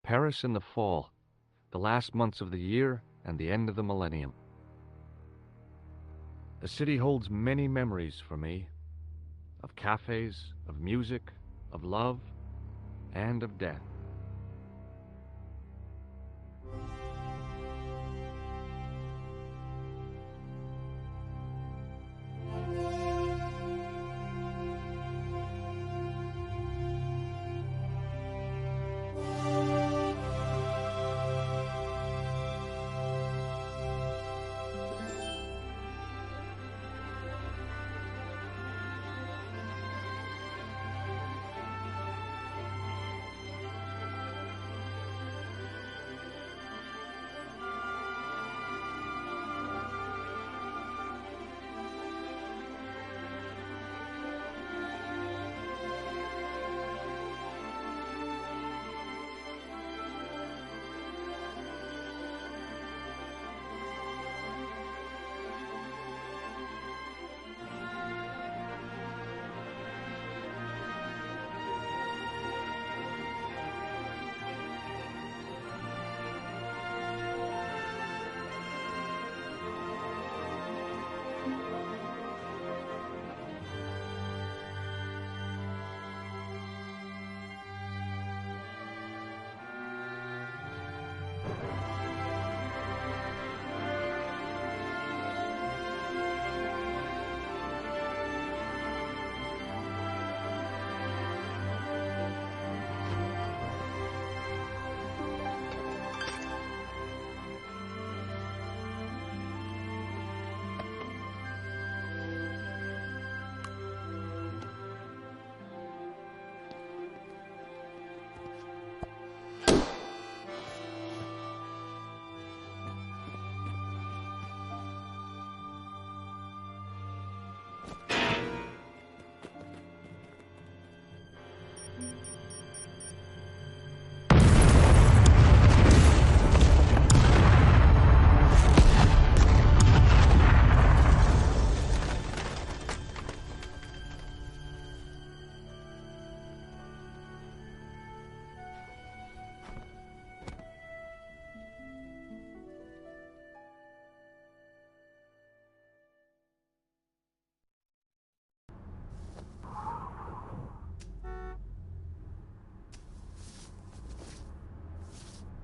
Paris in the fall, the last months of the year and the end of the millennium. The city holds many memories for me, of cafes, of music, of love, and of death.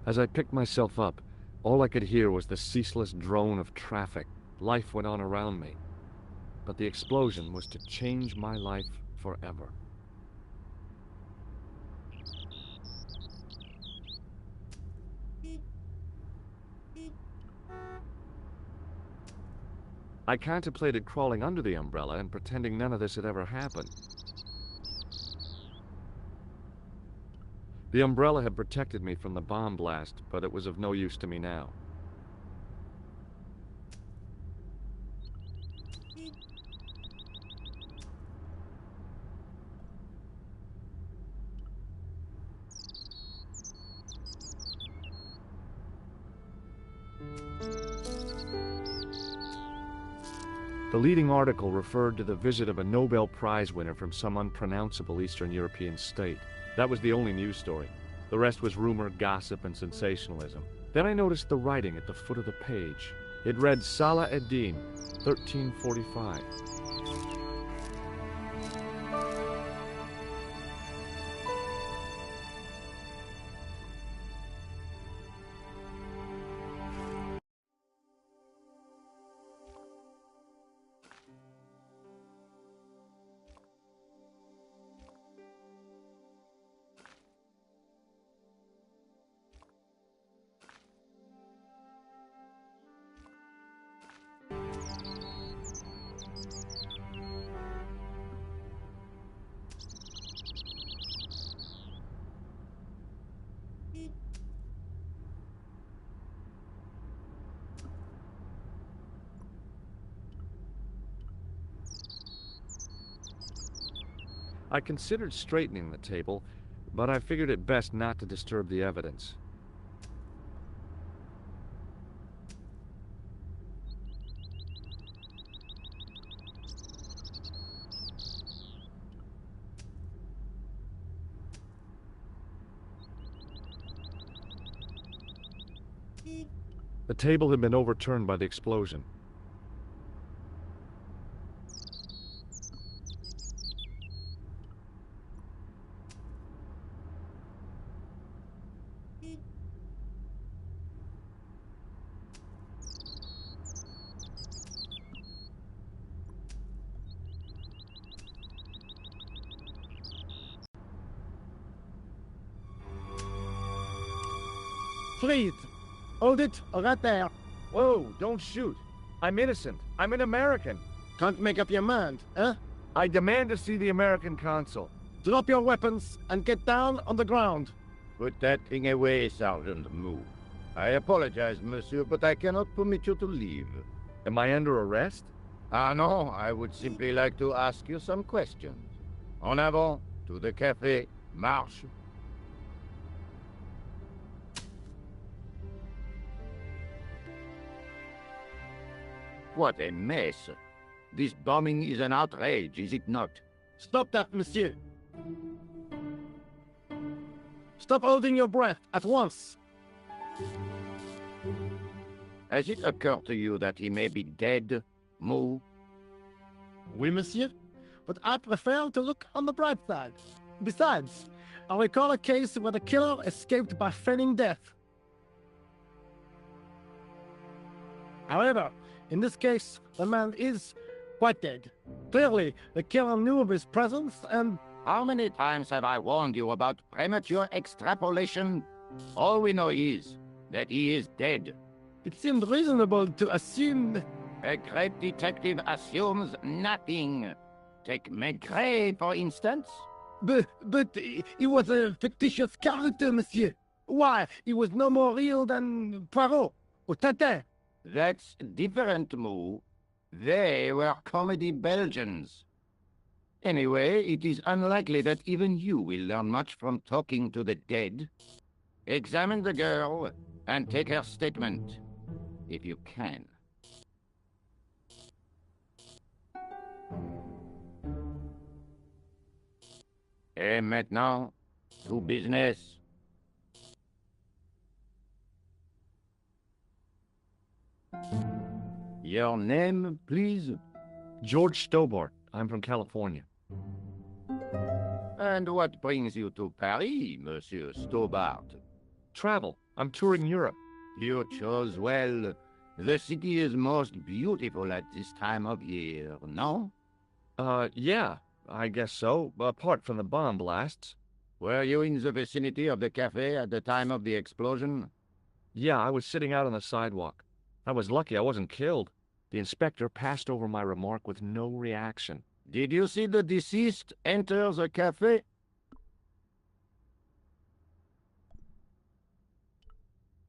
As I picked myself up, all I could hear was the ceaseless drone of traffic. Life went on around me. But the explosion was to change my life forever. I contemplated crawling under the umbrella and pretending none of this had ever happened. The umbrella had protected me from the bomb blast, but it was of no use to me now. The leading article referred to the visit of a Nobel Prize winner from some unpronounceable Eastern European state. That was the only news story. The rest was rumor, gossip, and sensationalism. Then I noticed the writing at the foot of the page. It read Salah ad-Din, 1345. I considered straightening the table, but I figured it best not to disturb the evidence. The table had been overturned by the explosion. Freeze! Hold it right there. Whoa, don't shoot. I'm innocent. I'm an American. Can't make up your mind, eh? I demand to see the American consul. Drop your weapons and get down on the ground. Put that thing away, Sergeant Moo. I apologize, monsieur, but I cannot permit you to leave. Am I under arrest? Ah, no, I would simply like to ask you some questions. En avant, to the café, marche. What a mess. This bombing is an outrage, is it not? Stop that, monsieur. Stop holding your breath at once. Has it occurred to you that he may be dead, Moo? Oui, monsieur. But I prefer to look on the bright side. Besides, I recall a case where the killer escaped by feigning death. However, in this case, the man is quite dead. Clearly, the killer knew of his presence and... How many times have I warned you about premature extrapolation? All we know is that he is dead. It seemed reasonable to assume... A great detective assumes nothing. Take Maigret, for instance. But he was a fictitious character, monsieur. Why, he was no more real than Poirot or Tintin. That's different, Moo. They were comedy Belgians. Anyway, it is unlikely that even you will learn much from talking to the dead. Examine the girl and take her statement, if you can. Et maintenant, to business. Your name, please? George Stobart. I'm from California. And what brings you to Paris, Monsieur Stobart? Travel. I'm touring Europe. You chose well. The city is most beautiful at this time of year, no? Yeah, I guess so, apart from the bomb blasts. Were you in the vicinity of the cafe at the time of the explosion? Yeah, I was sitting out on the sidewalk. I was lucky I wasn't killed. The inspector passed over my remark with no reaction. Did you see the deceased enter the cafe?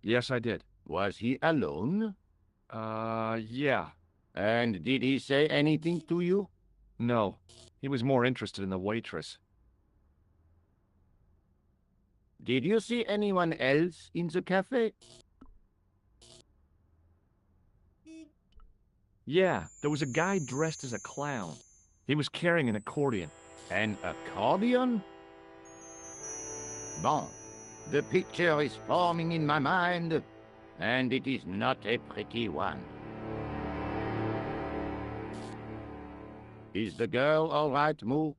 Yes, I did. Was he alone? Yeah. And did he say anything to you? No. He was more interested in the waitress. Did you see anyone else in the cafe? Yeah, there was a guy dressed as a clown. He was carrying an accordion. An accordion? Bon, the picture is forming in my mind, and it is not a pretty one. Is the girl all right, Moo?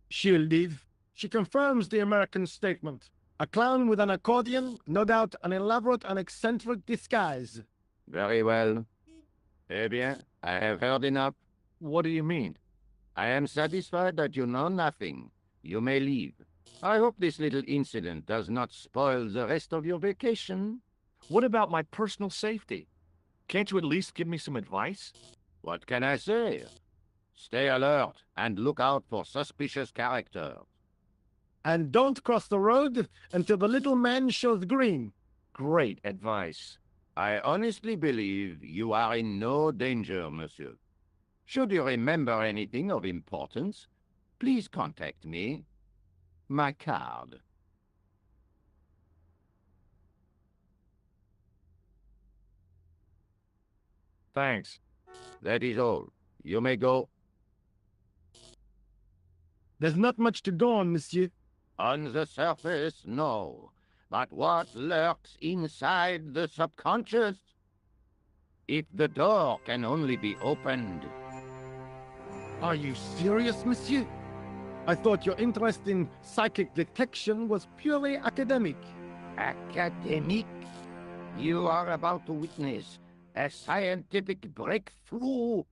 She'll live. She confirms the American statement. A clown with an accordion, no doubt an elaborate and eccentric disguise. Very well. Eh bien, I have heard enough. What do you mean? I am satisfied that you know nothing. You may leave. I hope this little incident does not spoil the rest of your vacation. What about my personal safety? Can't you at least give me some advice? What can I say? Stay alert and look out for suspicious characters. And don't cross the road until the little man shows green. Great advice. I honestly believe you are in no danger, monsieur. Should you remember anything of importance, please contact me. My card. Thanks. That is all. You may go. There's not much to go on, monsieur. On the surface, no. but what lurks inside the subconscious? If the door can only be opened. Are you serious, monsieur? I thought your interest in psychic detection was purely academic. Academic? You are about to witness a scientific breakthrough.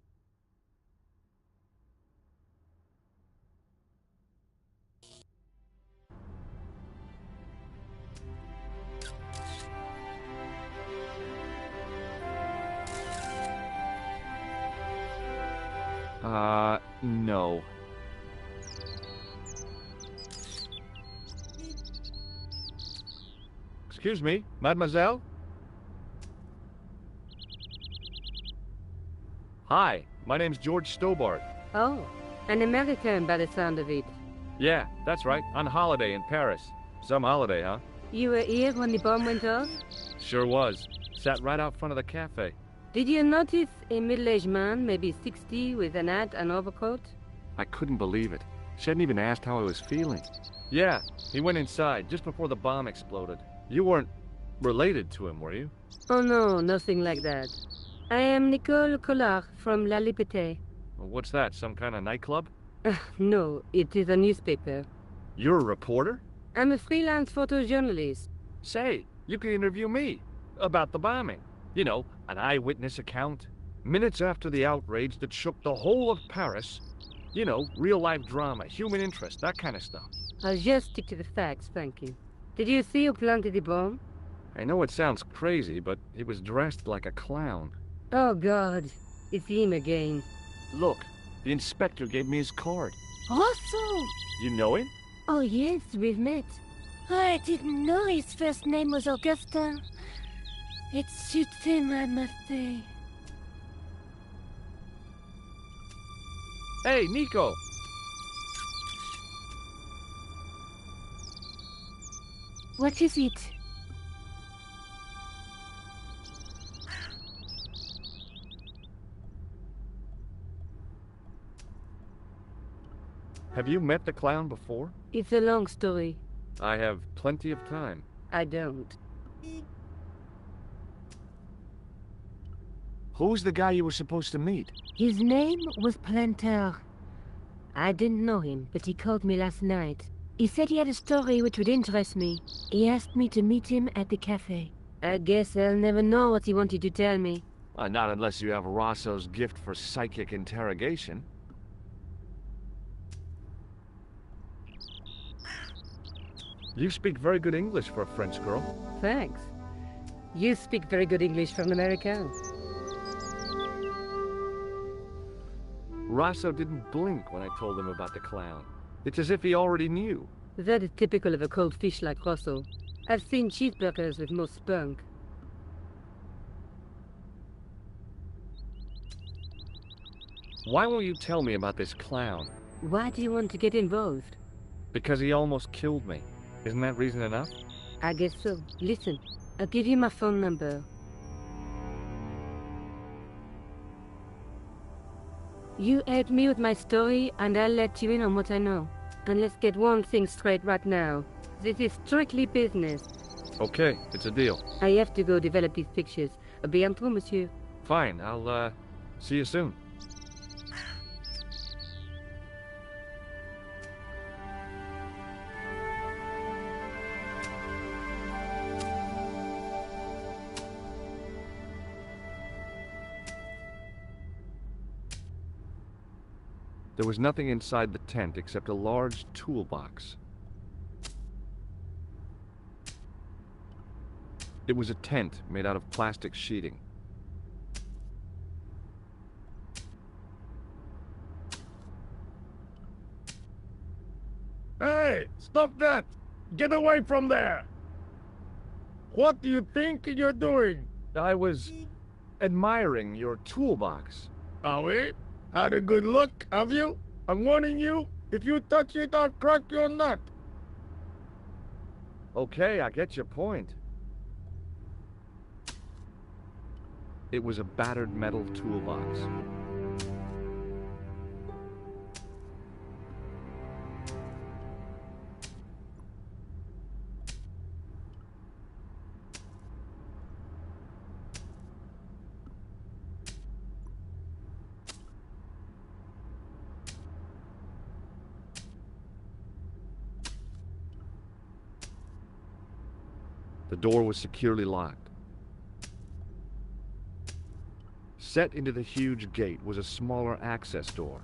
No. Excuse me, mademoiselle? Hi, my name's George Stobart. Oh, an American by the sound of it. Yeah, that's right, on holiday in Paris. Some holiday, huh? You were here when the bomb went off? Sure was. Sat right out front of the cafe. Did you notice a middle-aged man, maybe 60, with an hat and overcoat? I couldn't believe it. She hadn't even asked how I was feeling. Yeah, he went inside just before the bomb exploded. You weren't related to him, were you? Oh no, nothing like that. I am Nicole Collard from La Liberté. Well, what's that, some kind of nightclub? No, it is a newspaper. You're a reporter? I'm a freelance photojournalist. Say, you could interview me about the bombing. You know, an eyewitness account. Minutes after the outrage that shook the whole of Paris. You know, real-life drama, human interest, that kind of stuff. I'll just stick to the facts, thank you. Did you see who planted the bomb? I know it sounds crazy, but he was dressed like a clown. Oh God, it's him again. Look, the inspector gave me his card. Russell! You know him? Oh yes, we've met. I didn't know his first name was Augustin. It suits him, I must say. Hey, Nico! What is it? Have you met the clown before? It's a long story. I have plenty of time. I don't. Who's the guy you were supposed to meet? His name was Planter. I didn't know him, but he called me last night. He said he had a story which would interest me. He asked me to meet him at the cafe. I guess I'll never know what he wanted to tell me. Not unless you have Rosso's gift for psychic interrogation. You speak very good English for a French girl. Thanks. You speak very good English for an American. Rosso didn't blink when I told him about the clown. It's as if he already knew. That is typical of a cold fish like Rosso. I've seen cheeseburgers with more spunk. Why won't you tell me about this clown? Why do you want to get involved? Because he almost killed me. Isn't that reason enough? I guess so. Listen, I'll give you my phone number. You help me with my story, and I'll let you in on what I know. And let's get one thing straight right now. This is strictly business. Okay, it's a deal. I have to go develop these pictures. À bientôt, monsieur. Fine, I'll, see you soon. There was nothing inside the tent except a large toolbox. It was a tent made out of plastic sheeting. Hey, stop that! Get away from there! What do you think you're doing? I was admiring your toolbox. Are we? Had a good look, have you? I'm warning you, if you touch it, I'll crack your nut. Okay, I get your point. It was a battered metal toolbox. The door was securely locked. Set into the huge gate was a smaller access door.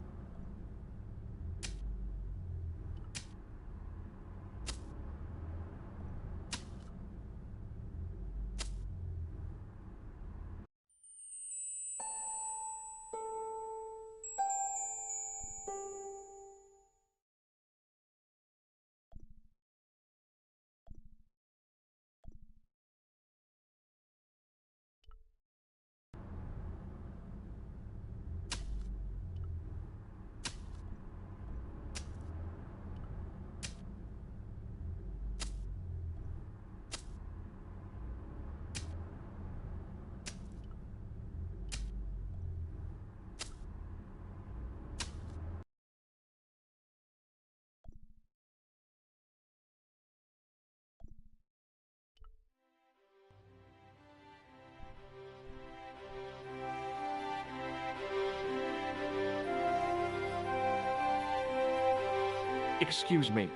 Excuse me.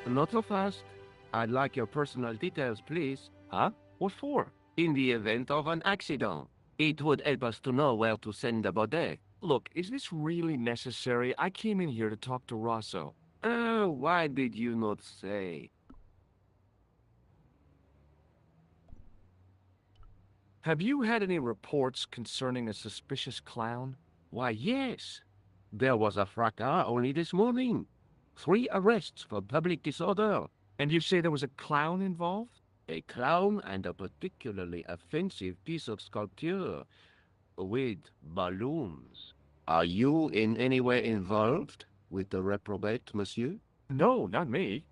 Not so fast. I'd like your personal details, please. Huh? What for? In the event of an accident, it would help us to know where to send the body. Look, is this really necessary? I came in here to talk to Rosso. Oh, why did you not say? Have you had any reports concerning a suspicious clown? Why, yes. There was a fracas only this morning. 3 arrests for public disorder. And you say there was a clown involved? A clown and a particularly offensive piece of sculpture with balloons. Are you in any way involved with the reprobate, monsieur? No, not me.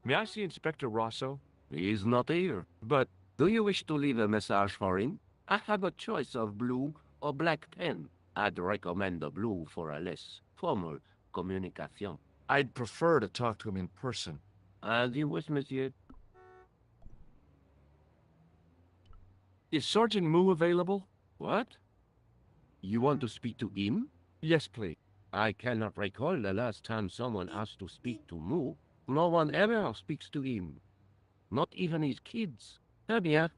May I see Inspector Rosso? He is not here. But Do you wish to leave a message for him? I have a choice of blue or black pen. I'd recommend the blue for a less formal communication. I'd prefer to talk to him in person. As you wish, monsieur. Is Sergeant Moo available? What? You want to speak to him? Yes, please. I cannot recall the last time someone asked to speak to Moo. No one ever speaks to him. Not even his kids. Eh bien.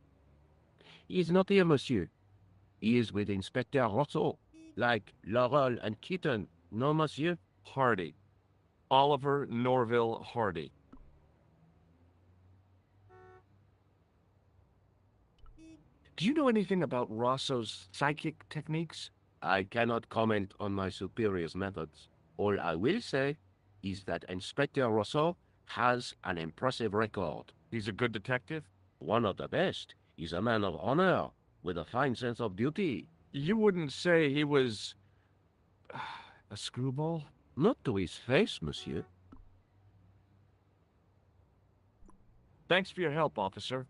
He is not here, monsieur. He is with Inspector Rosso, like Laurel and Keaton. No, monsieur? Hardy. Oliver Norville Hardy. Do you know anything about Rosso's psychic techniques? I cannot comment on my superior's methods. All I will say is that Inspector Rosso has an impressive record. He's a good detective? One of the best. He's a man of honor, with a fine sense of duty. You wouldn't say he was a screwball? Not to his face, monsieur. Thanks for your help, officer.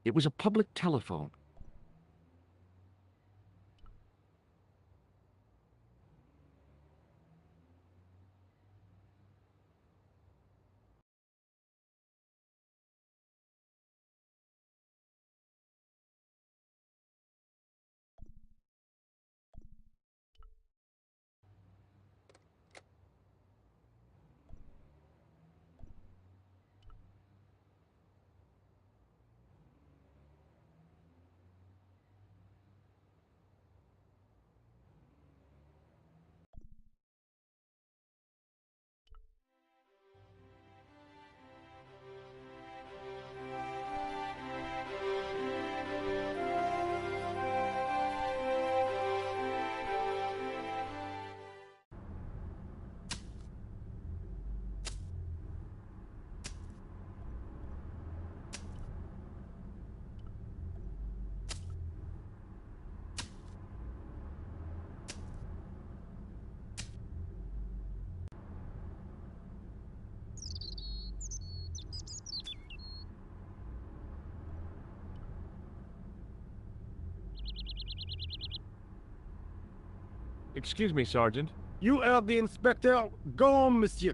It was a public telephone. Excuse me, Sergeant. You are the inspector. Go on, monsieur.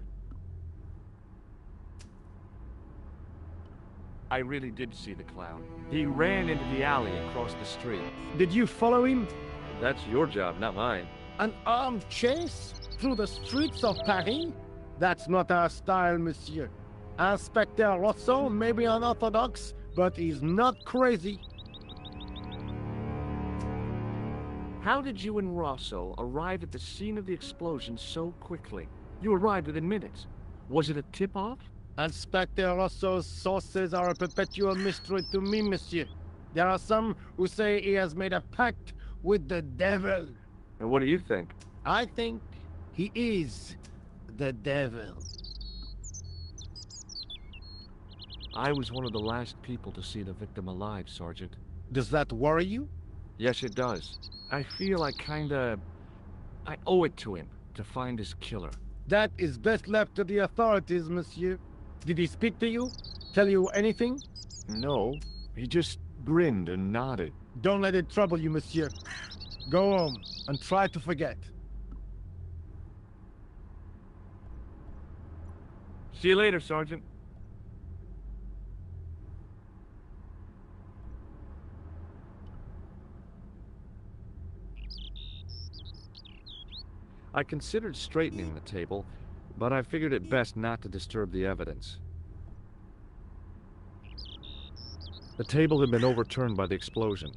I really did see the clown. He ran into the alley across the street. Did you follow him? That's your job, not mine. An armed chase through the streets of Paris? That's not our style, monsieur. Inspector Rousseau may be unorthodox, but he's not crazy. How did you and Rosso arrive at the scene of the explosion so quickly? You arrived within minutes. Was it a tip-off? Inspector Rousseau's sources are a perpetual mystery to me, monsieur. There are some who say he has made a pact with the devil. And what do you think? I think he is the devil. I was one of the last people to see the victim alive, Sergeant. Does that worry you? Yes, it does. I feel I owe it to him to find his killer. That is best left to the authorities, monsieur. Did he speak to you? Tell you anything? No, he just grinned and nodded. Don't let it trouble you, monsieur. Go home and try to forget. See you later, Sergeant. I considered straightening the table, but I figured it best not to disturb the evidence. The table had been overturned by the explosion.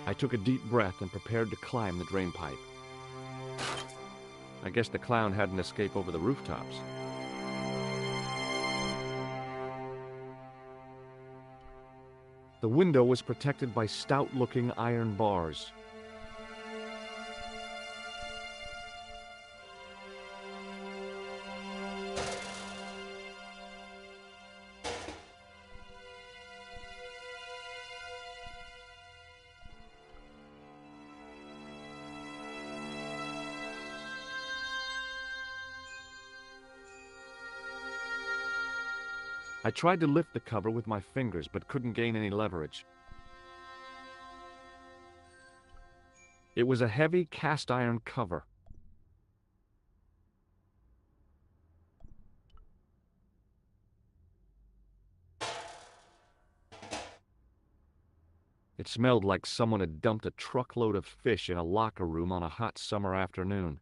I took a deep breath and prepared to climb the drainpipe. I guess the clown had an escape over the rooftops. The window was protected by stout-looking iron bars. I tried to lift the cover with my fingers, but couldn't gain any leverage. It was a heavy cast-iron cover. It smelled like someone had dumped a truckload of fish in a locker room on a hot summer afternoon.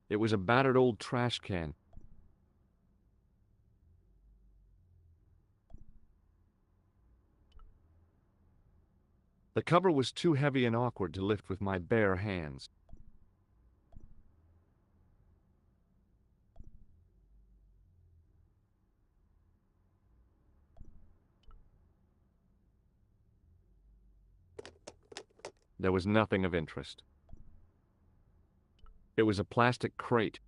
It was a battered old trash can. The cover was too heavy and awkward to lift with my bare hands. There was nothing of interest. It was a plastic crate.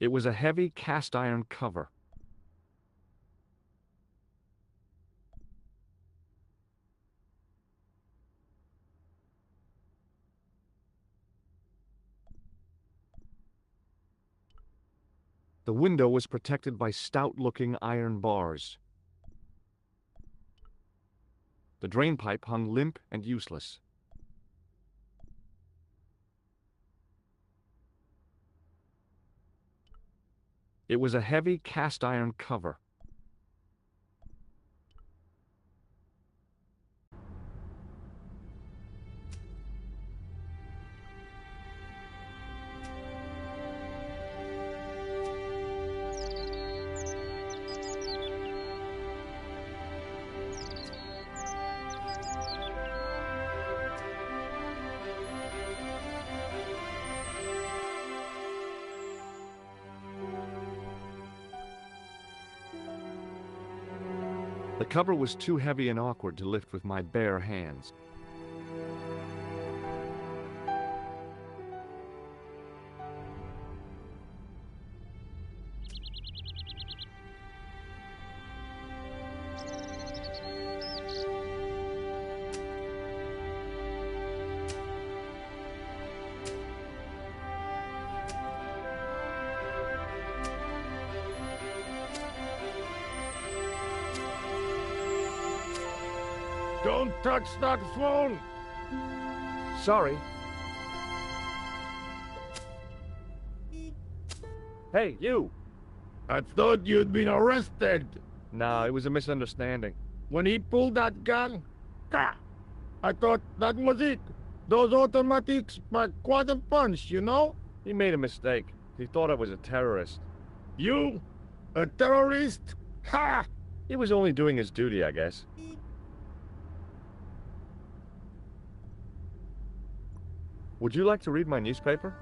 It was a heavy cast-iron cover. The window was protected by stout-looking iron bars. The drainpipe hung limp and useless. It was a heavy cast-iron cover. The cover was too heavy and awkward to lift with my bare hands. Don't touch that phone! Sorry. Hey, you! I thought you'd been arrested. Nah, it was a misunderstanding. When he pulled that gun, I thought that was it. Those automatics pack quite a punch, you know? He made a mistake. He thought I was a terrorist. You? A terrorist? Ha! He was only doing his duty, I guess. Would you like to read my newspaper?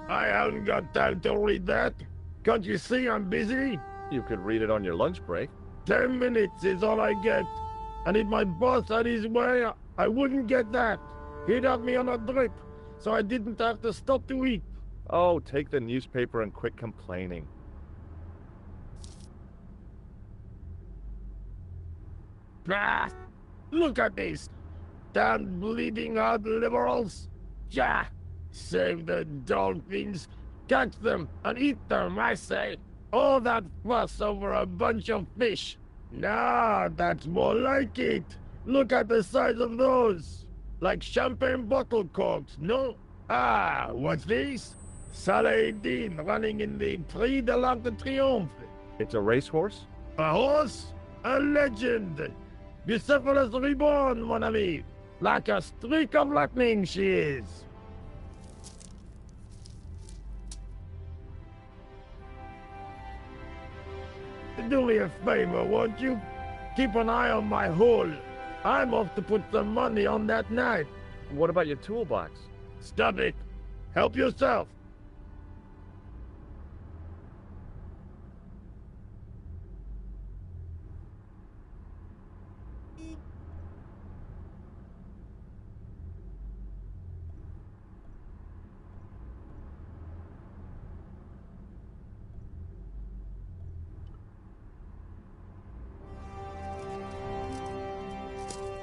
I haven't got time to read that. Can't you see I'm busy? You could read it on your lunch break. 10 minutes is all I get. And if my boss had his way, I wouldn't get that. He'd have me on a drip, so I didn't have to stop to eat. Oh, take the newspaper and quit complaining. Ah, look at this. Damn bleeding heart liberals. Yeah, save the dolphins. Catch them and eat them, I say. All that fuss over a bunch of fish. Nah, that's more like it. Look at the size of those. Like champagne bottle corks, no? Ah, what's this? Saladin running in the Prix de l'Arc de Triomphe. It's a racehorse? A horse? A legend. Bucephalus reborn, mon ami. Like a streak of lightning she is. Do me a favor, won't you? Keep an eye on my hole. I'm off to put some money on that night. What about your toolbox? Stop it. Help yourself.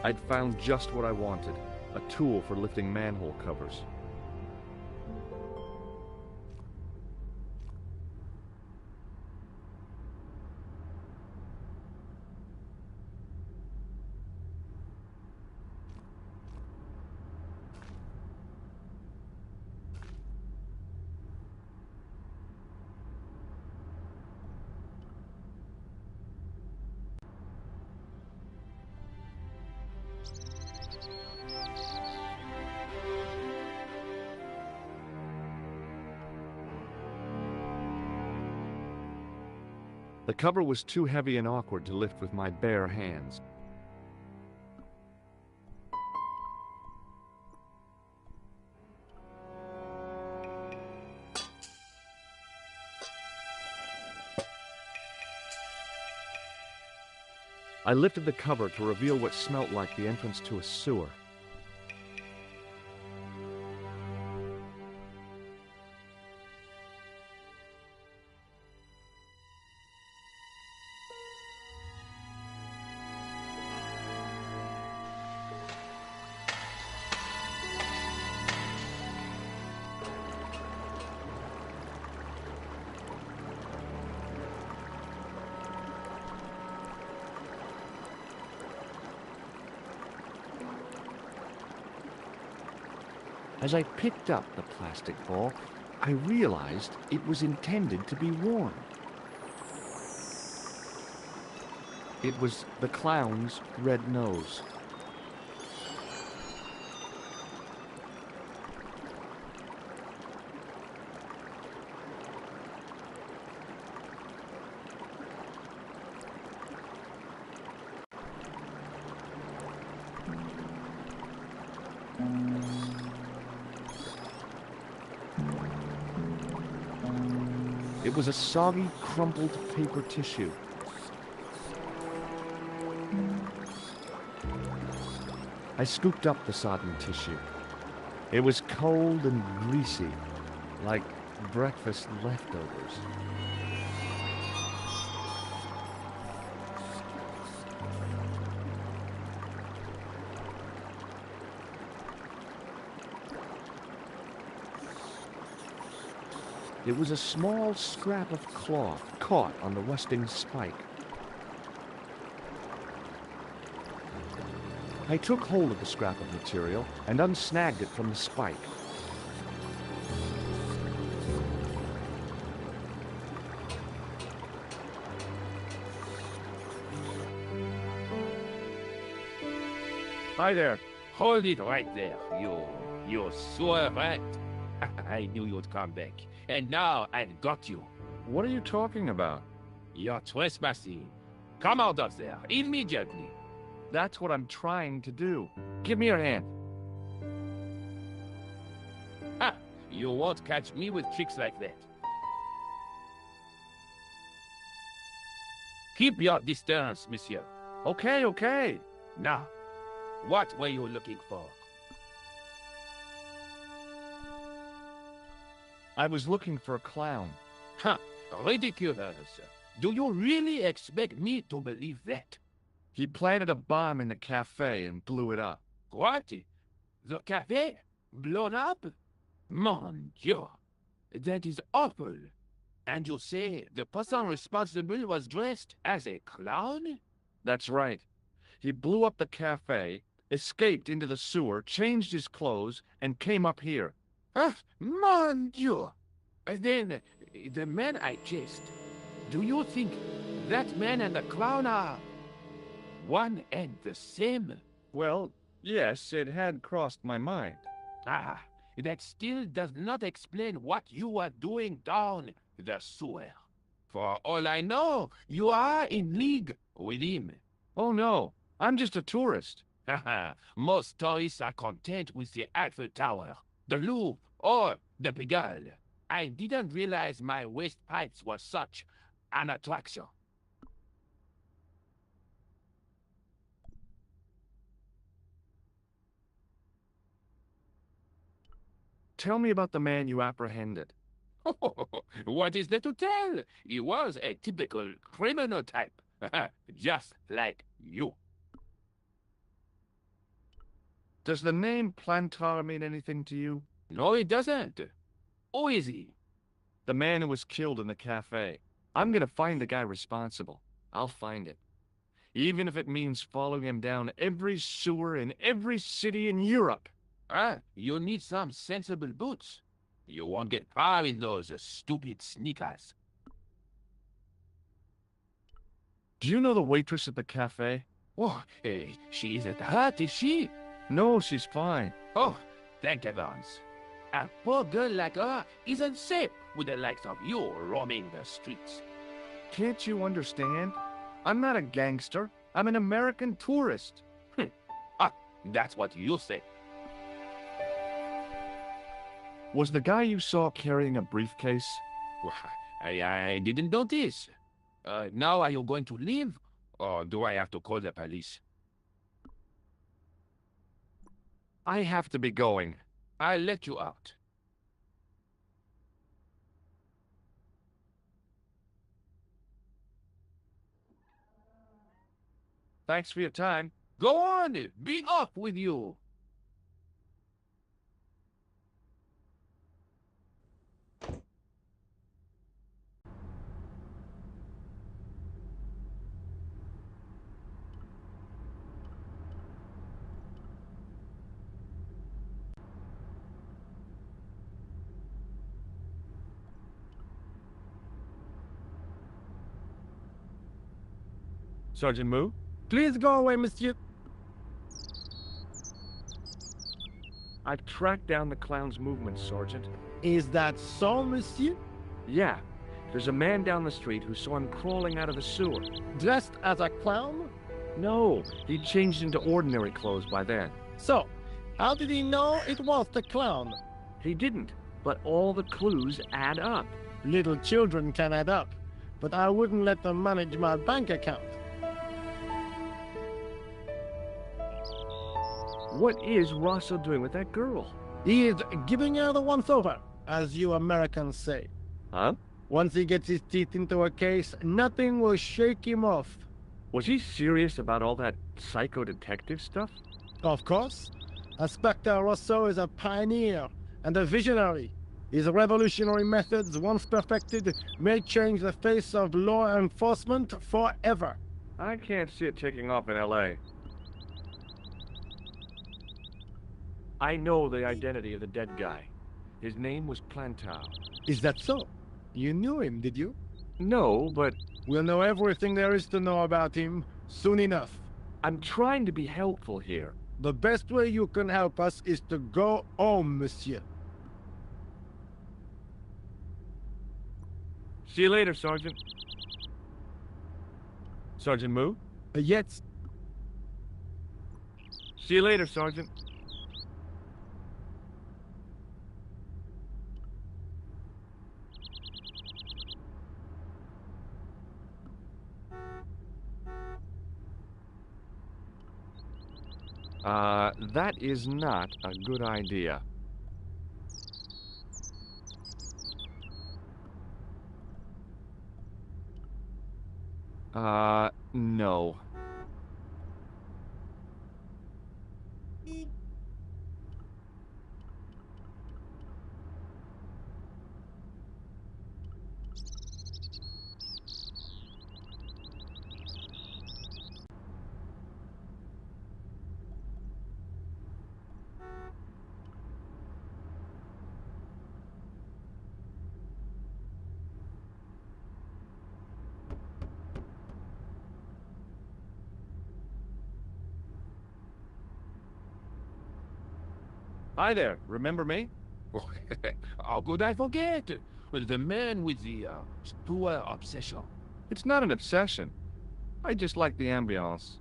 I'd found just what I wanted, a tool for lifting manhole covers. The cover was too heavy and awkward to lift with my bare hands. I lifted the cover to reveal what smelt like the entrance to a sewer. As I picked up the plastic ball, I realized it was intended to be worn. It was the clown's red nose. It was a soggy, crumpled paper tissue. I scooped up the sodden tissue. It was cold and greasy, like breakfast leftovers. It was a small scrap of cloth caught on the rusting spike. I took hold of the scrap of material and unsnagged it from the spike. Hi there. Hold it right there, you sewer rat. I knew you'd come back. And now I've got you. What are you talking about? You're trespassing. Come out of there, immediately. That's what I'm trying to do. Give me your hand. Ha! You won't catch me with tricks like that. Keep your distance, monsieur. Okay, okay. Now, what were you looking for? I was looking for a clown. Huh, ridiculous. Do you really expect me to believe that? He planted a bomb in the cafe and blew it up. What? The cafe? Blown up? Mon Dieu, that is awful. And you say the person responsible was dressed as a clown? That's right. He blew up the cafe, escaped into the sewer, changed his clothes, and came up here. Ah, mon Dieu! Then, the man I chased, do you think that man and the clown are one and the same? Well, yes, it had crossed my mind. Ah, that still does not explain what you are doing down the sewer. For all I know, you are in league with him. Oh no, I'm just a tourist. Haha, most tourists are content with the Eiffel Tower, the Louvre, or the Pigalle. I didn't realize my waste pipes were such an attraction. Tell me about the man you apprehended. What is there to tell? He was a typical criminal type, just like you. Does the name Plantar mean anything to you? No, it doesn't. Who is he? The man who was killed in the cafe. I'm gonna find the guy responsible. I'll find him. Even if it means following him down every sewer in every city in Europe. Ah, you need some sensible boots. You won't get far in those stupid sneakers. Do you know the waitress at the cafe? Oh, she isn't hurt, is she? No, she's fine. Oh, thank heavens. A poor girl like her isn't safe with the likes of you roaming the streets. Can't you understand? I'm not a gangster. I'm an American tourist. That's what you say. Was the guy you saw carrying a briefcase? Well, I didn't notice. Now are you going to leave? Or do I have to call the police? I have to be going. I'll let you out. Thanks for your time. Go on, be off with you. Sergeant Moo? Please go away, monsieur. I've tracked down the clown's movements, Sergeant. Is that so, monsieur? Yeah. There's a man down the street who saw him crawling out of the sewer. Dressed as a clown? No, he'd changed into ordinary clothes by then. So, how did he know it was the clown? He didn't, but all the clues add up. Little children can add up, but I wouldn't let them manage my bank account. What is Rosso doing with that girl? He is giving her the once-over, as you Americans say. Huh? Once he gets his teeth into a case, nothing will shake him off. Was he serious about all that psycho detective stuff? Of course. Inspector Rosso is a pioneer and a visionary. His revolutionary methods, once perfected, may change the face of law enforcement forever. I can't see it taking off in L.A. I know the identity of the dead guy. His name was Plantar. Is that so? You knew him, did you? No, but We'll know everything there is to know about him soon enough. I'm trying to be helpful here. The best way you can help us is to go home, monsieur. See you later, Sergeant. Sergeant Moo? Yes. See you later, Sergeant. That is not a good idea. No. Hi there, remember me? How could I forget? The man with the poor obsession. It's not an obsession. I just like the ambiance.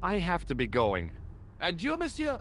I have to be going. Adieu, monsieur.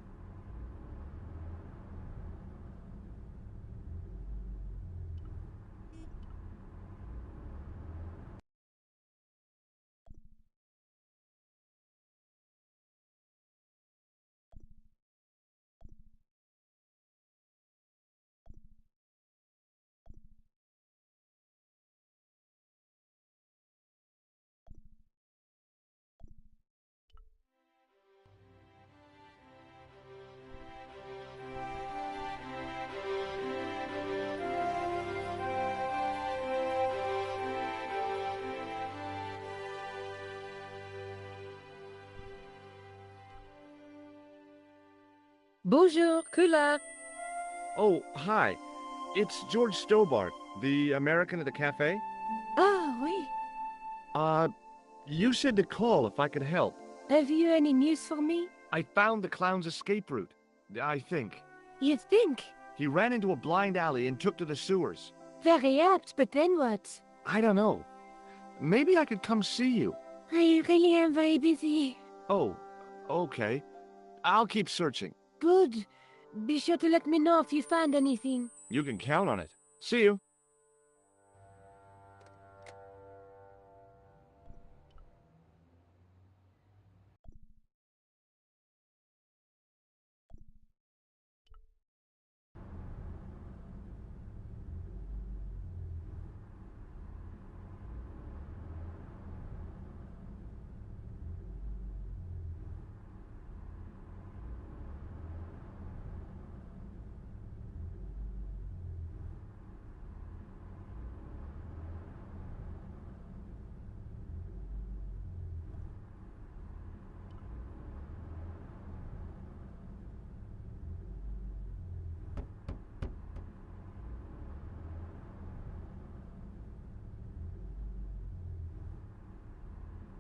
Bonjour, que là? Oh, hi. It's George Stobart, the American at the cafe. Ah, oui. You said to call if I could help. Have you any news for me? I found the clown's escape route, I think. You think? He ran into a blind alley and took to the sewers. Very apt, but then what? I don't know. Maybe I could come see you. I really am very busy. Oh, okay. I'll keep searching. Good. Be sure to let me know if you find anything. You can count on it. See you.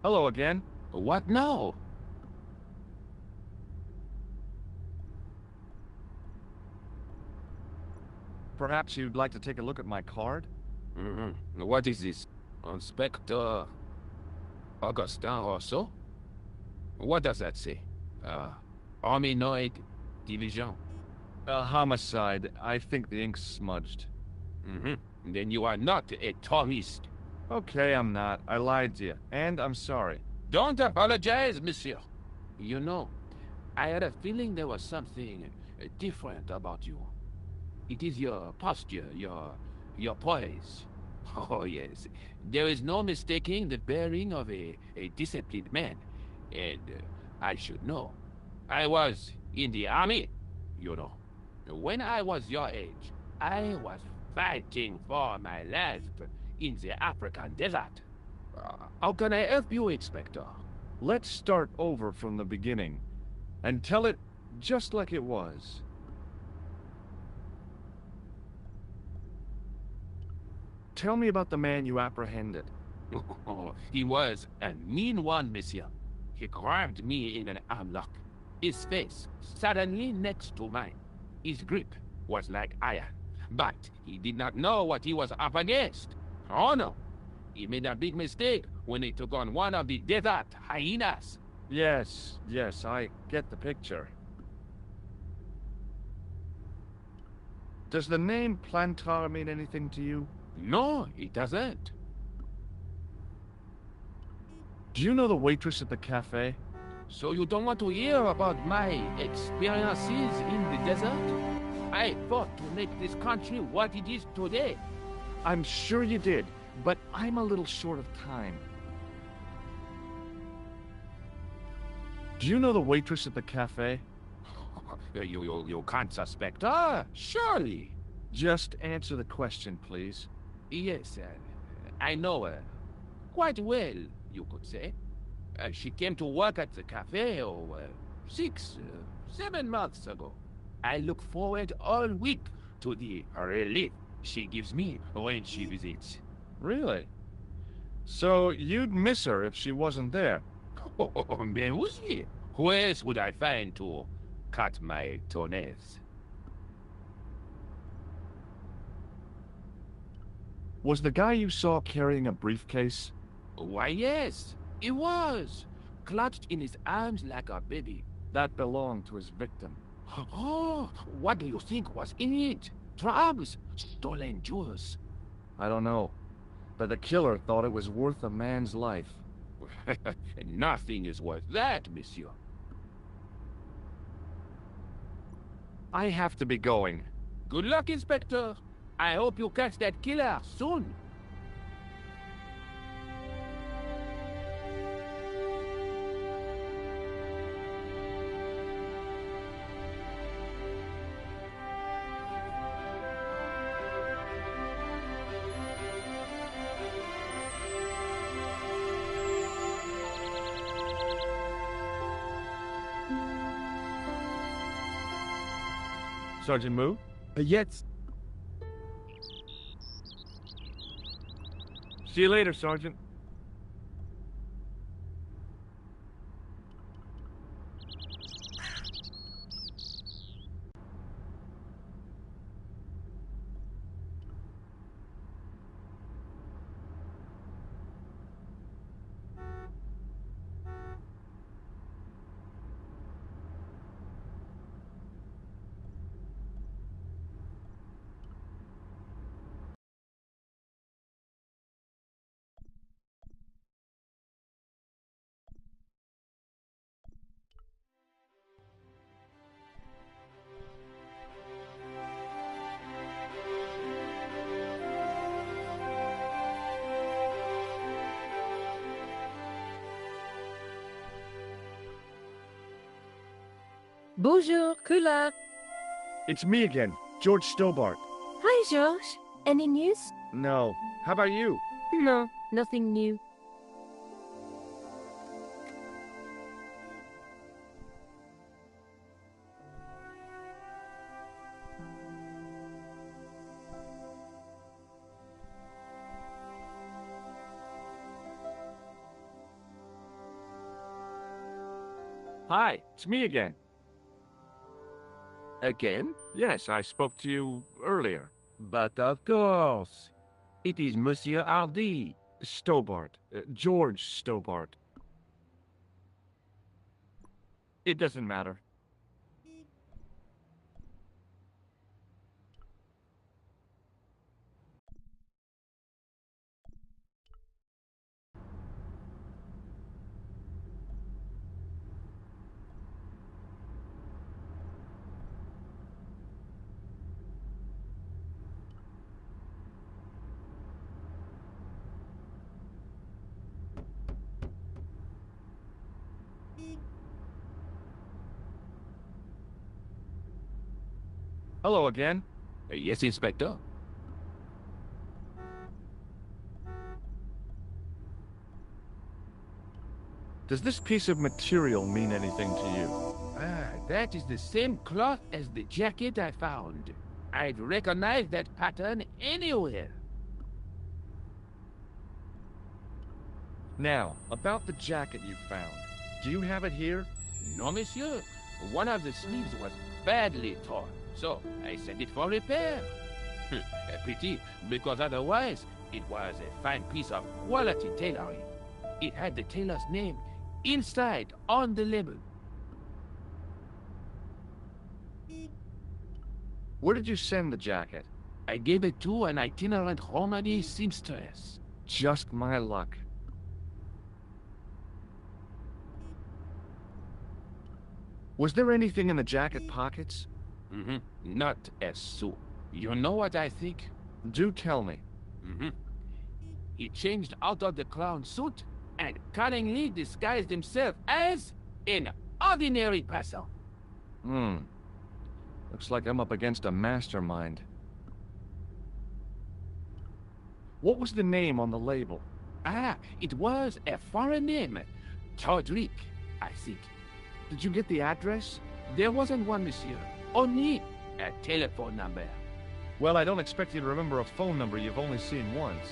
Hello again. What now? Perhaps you'd like to take a look at my card? What is this? Inspector Augustin Rosso? What does that say? Hominoid Division. A homicide. I think the ink's smudged. Then you are not a Thomist. Okay, I'm not. I lied to you. And I'm sorry. Don't apologize, monsieur. You know, I had a feeling there was something different about you. It is your posture, your poise. Oh, yes. There is no mistaking the bearing of a disciplined man. And I should know. I was in the army, you know. When I was your age, I was fighting for my life in the African desert. How can I help you, Inspector? Let's start over from the beginning and tell it just like it was. Tell me about the man you apprehended. He was a mean one, monsieur. He grabbed me in an armlock. His face suddenly next to mine. His grip was like iron, but he did not know what he was up against. Oh no, he made a big mistake when he took on one of the desert hyenas. Yes, I get the picture. Does the name Plantar mean anything to you? No, it doesn't. Do you know the waitress at the cafe? So you don't want to hear about my experiences in the desert? I fought to make this country what it is today. I'm sure you did, but I'm a little short of time. Do you know the waitress at the cafe? You can't suspect her, surely. Just answer the question, please. Yes, I know her. Quite well, you could say. She came to work at the cafe, 7 months ago. I look forward all week to the relief she gives me when she visits. Really? So you'd miss her if she wasn't there? Oh, mais oui. Who else would I find to cut my toenails? Was the guy you saw carrying a briefcase? Why, yes, he was. Clutched in his arms like a baby. That belonged to his victim. Oh, what do you think was in it? Drugs? Stolen jewels? I don't know, but the killer thought it was worth a man's life. Nothing is worth that, monsieur. I have to be going. Good luck, Inspector. I hope you catch that killer soon. Sergeant Moo? Yes. See you later, Sergeant. Bonjour, Kula. It's me again, George Stobart. Hi, George. Any news? No. How about you? No, nothing new. Hi, it's me again. Again? Yes, I spoke to you earlier. But of course. It is Monsieur Hardy. Stobart. George Stobart. It doesn't matter. Hello again. Yes, Inspector. Does this piece of material mean anything to you? Ah, that is the same cloth as the jacket I found. I'd recognize that pattern anywhere. Now, about the jacket you found. Do you have it here? No, monsieur. One of the sleeves was badly torn, so I sent it for repair. A pity, because otherwise it was a fine piece of quality tailoring. It had the tailor's name inside on the label. Where did you send the jacket? I gave it to an itinerant Romany seamstress. Just my luck. Was there anything in the jacket pockets? Not as so. You know what I think? Do tell me. He changed out of the clown suit and cunningly disguised himself as an ordinary person. Looks like I'm up against a mastermind. What was the name on the label? Ah, it was a foreign name. Todrick, I think. Did you get the address? There wasn't one, monsieur. Only a telephone number. Well, I don't expect you to remember a phone number you've only seen once.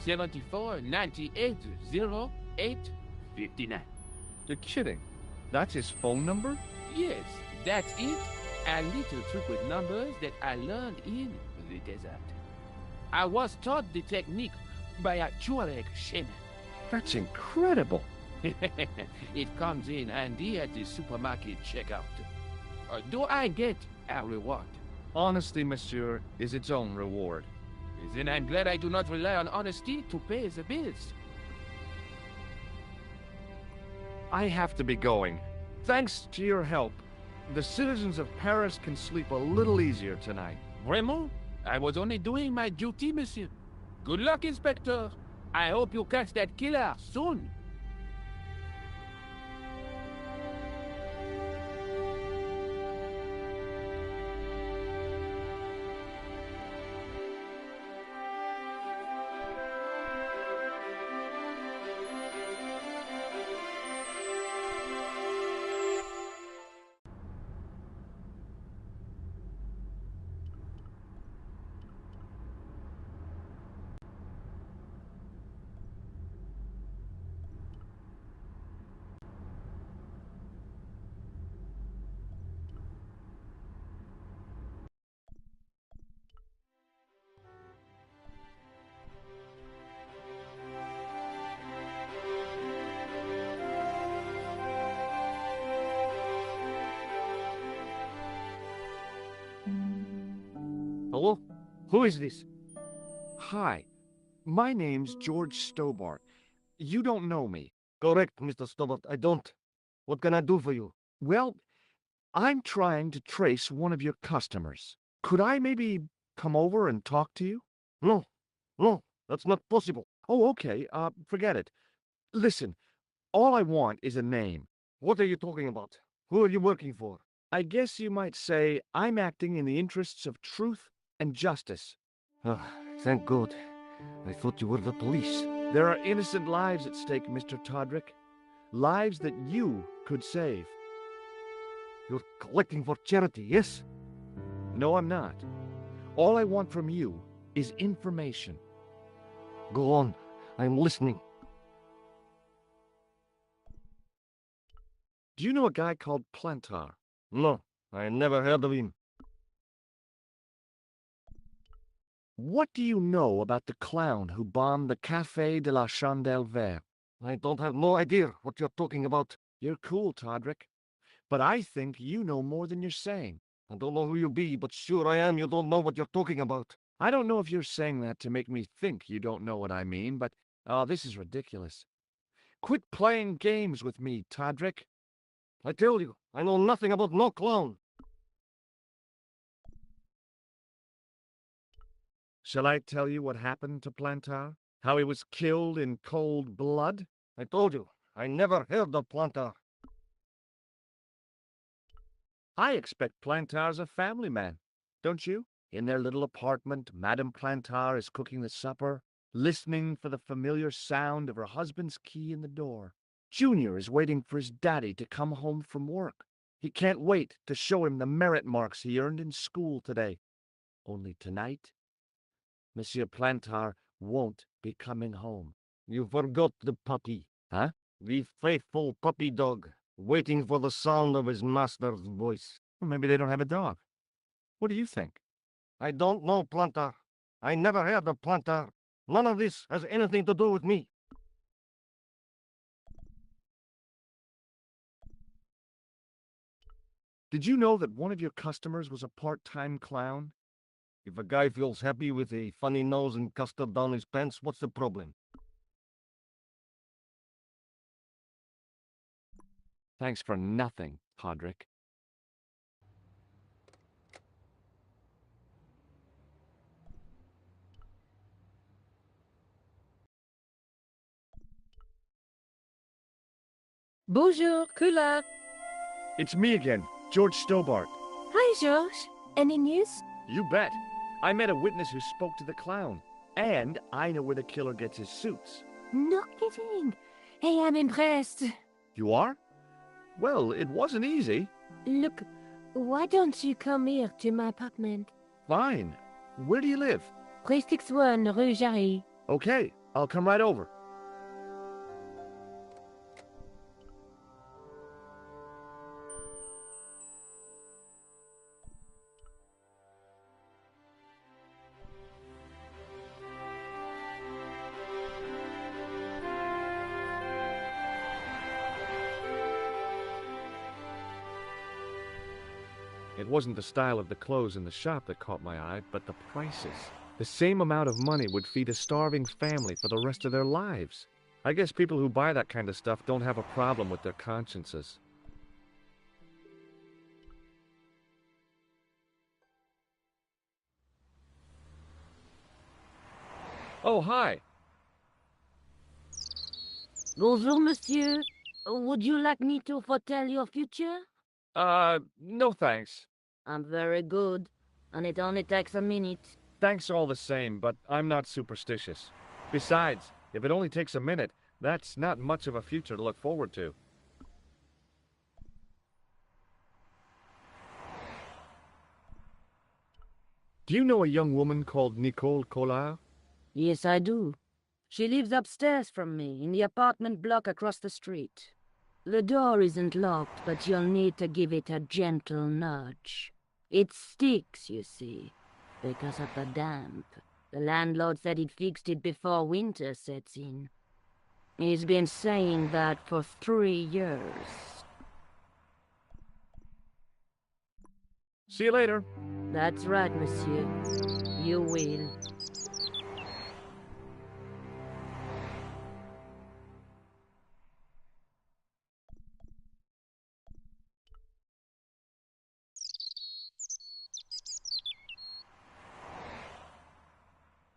74 98 08 59. You're kidding. That's his phone number? Yes, that's it. A little trick with numbers that I learned in the desert. I was taught the technique by a Tuareg shaman. That's incredible. It comes in handy at the supermarket checkout. Do I get a reward? Honesty, monsieur, is its own reward. Then I'm glad I do not rely on honesty to pay the bills. I have to be going. Thanks to your help, the citizens of Paris can sleep a little easier tonight. Vraiment? I was only doing my duty, monsieur. Good luck, Inspector. I hope you catch that killer soon. Hello? Who is this? Hi, my name's George Stobart. You don't know me. Correct, Mr. Stobart. I don't. What can I do for you? Well, I'm trying to trace one of your customers. Could I maybe come over and talk to you? No, that's not possible. Oh, okay, forget it. Listen, all I want is a name. What are you talking about? Who are you working for? I guess you might say I'm acting in the interests of truth and justice. Thank God. I thought you were the police. There are innocent lives at stake, Mr. Todrick. Lives that you could save. You're collecting for charity, yes? No, I'm not. All I want from you is information. Go on. I'm listening. Do you know a guy called Plantar? No, I never heard of him. What do you know about the clown who bombed the Café de la Chandelle Verte? I don't have no idea what you're talking about. You're cool, Todrick. But I think you know more than you're saying. I don't know who you be, but sure I am you don't know what you're talking about. I don't know if you're saying that to make me think you don't know what I mean, but, this is ridiculous. Quit playing games with me, Todrick. I tell you, I know nothing about no clown. Shall I tell you what happened to Plantar? How he was killed in cold blood? I told you, I never heard of Plantar. I expect Plantar's a family man. don't you? In their little apartment, Madame Plantar is cooking the supper, listening for the familiar sound of her husband's key in the door. Junior is waiting for his daddy to come home from work. He can't wait to show him the merit marks he earned in school today. Only tonight, Monsieur Plantar won't be coming home. You forgot the puppy. Huh? The faithful puppy dog, waiting for the sound of his master's voice. Well, maybe they don't have a dog. What do you think? I don't know, Plantar. I never heard of Plantar. None of this has anything to do with me. Did you know that one of your customers was a part-time clown? If a guy feels happy with a funny nose and custard down his pants, what's the problem? Thanks for nothing, Podrick. Bonjour, Kula. It's me again, George Stobart. Hi, George. Any news? You bet. I met a witness who spoke to the clown. And I know where the killer gets his suits. No kidding. Hey, I'm impressed. You are? Well, it wasn't easy. Look, why don't you come here to my apartment? Fine. Where do you live? 361 Rue Jarry. Okay, I'll come right over. It wasn't the style of the clothes in the shop that caught my eye, but the prices. The same amount of money would feed a starving family for the rest of their lives. I guess people who buy that kind of stuff don't have a problem with their consciences. Oh, hi. Bonjour, monsieur. Would you like me to foretell your future? No thanks. I'm very good, and it only takes a minute. Thanks all the same, but I'm not superstitious. Besides, if it only takes a minute, that's not much of a future to look forward to. Do you know a young woman called Nicole Collard? Yes, I do. She lives upstairs from me, in the apartment block across the street. The door isn't locked, but you'll need to give it a gentle nudge. It sticks, you see, because of the damp. The landlord said he'd fixed it before winter sets in. He's been saying that for 3 years. See you later. That's right, monsieur. You will.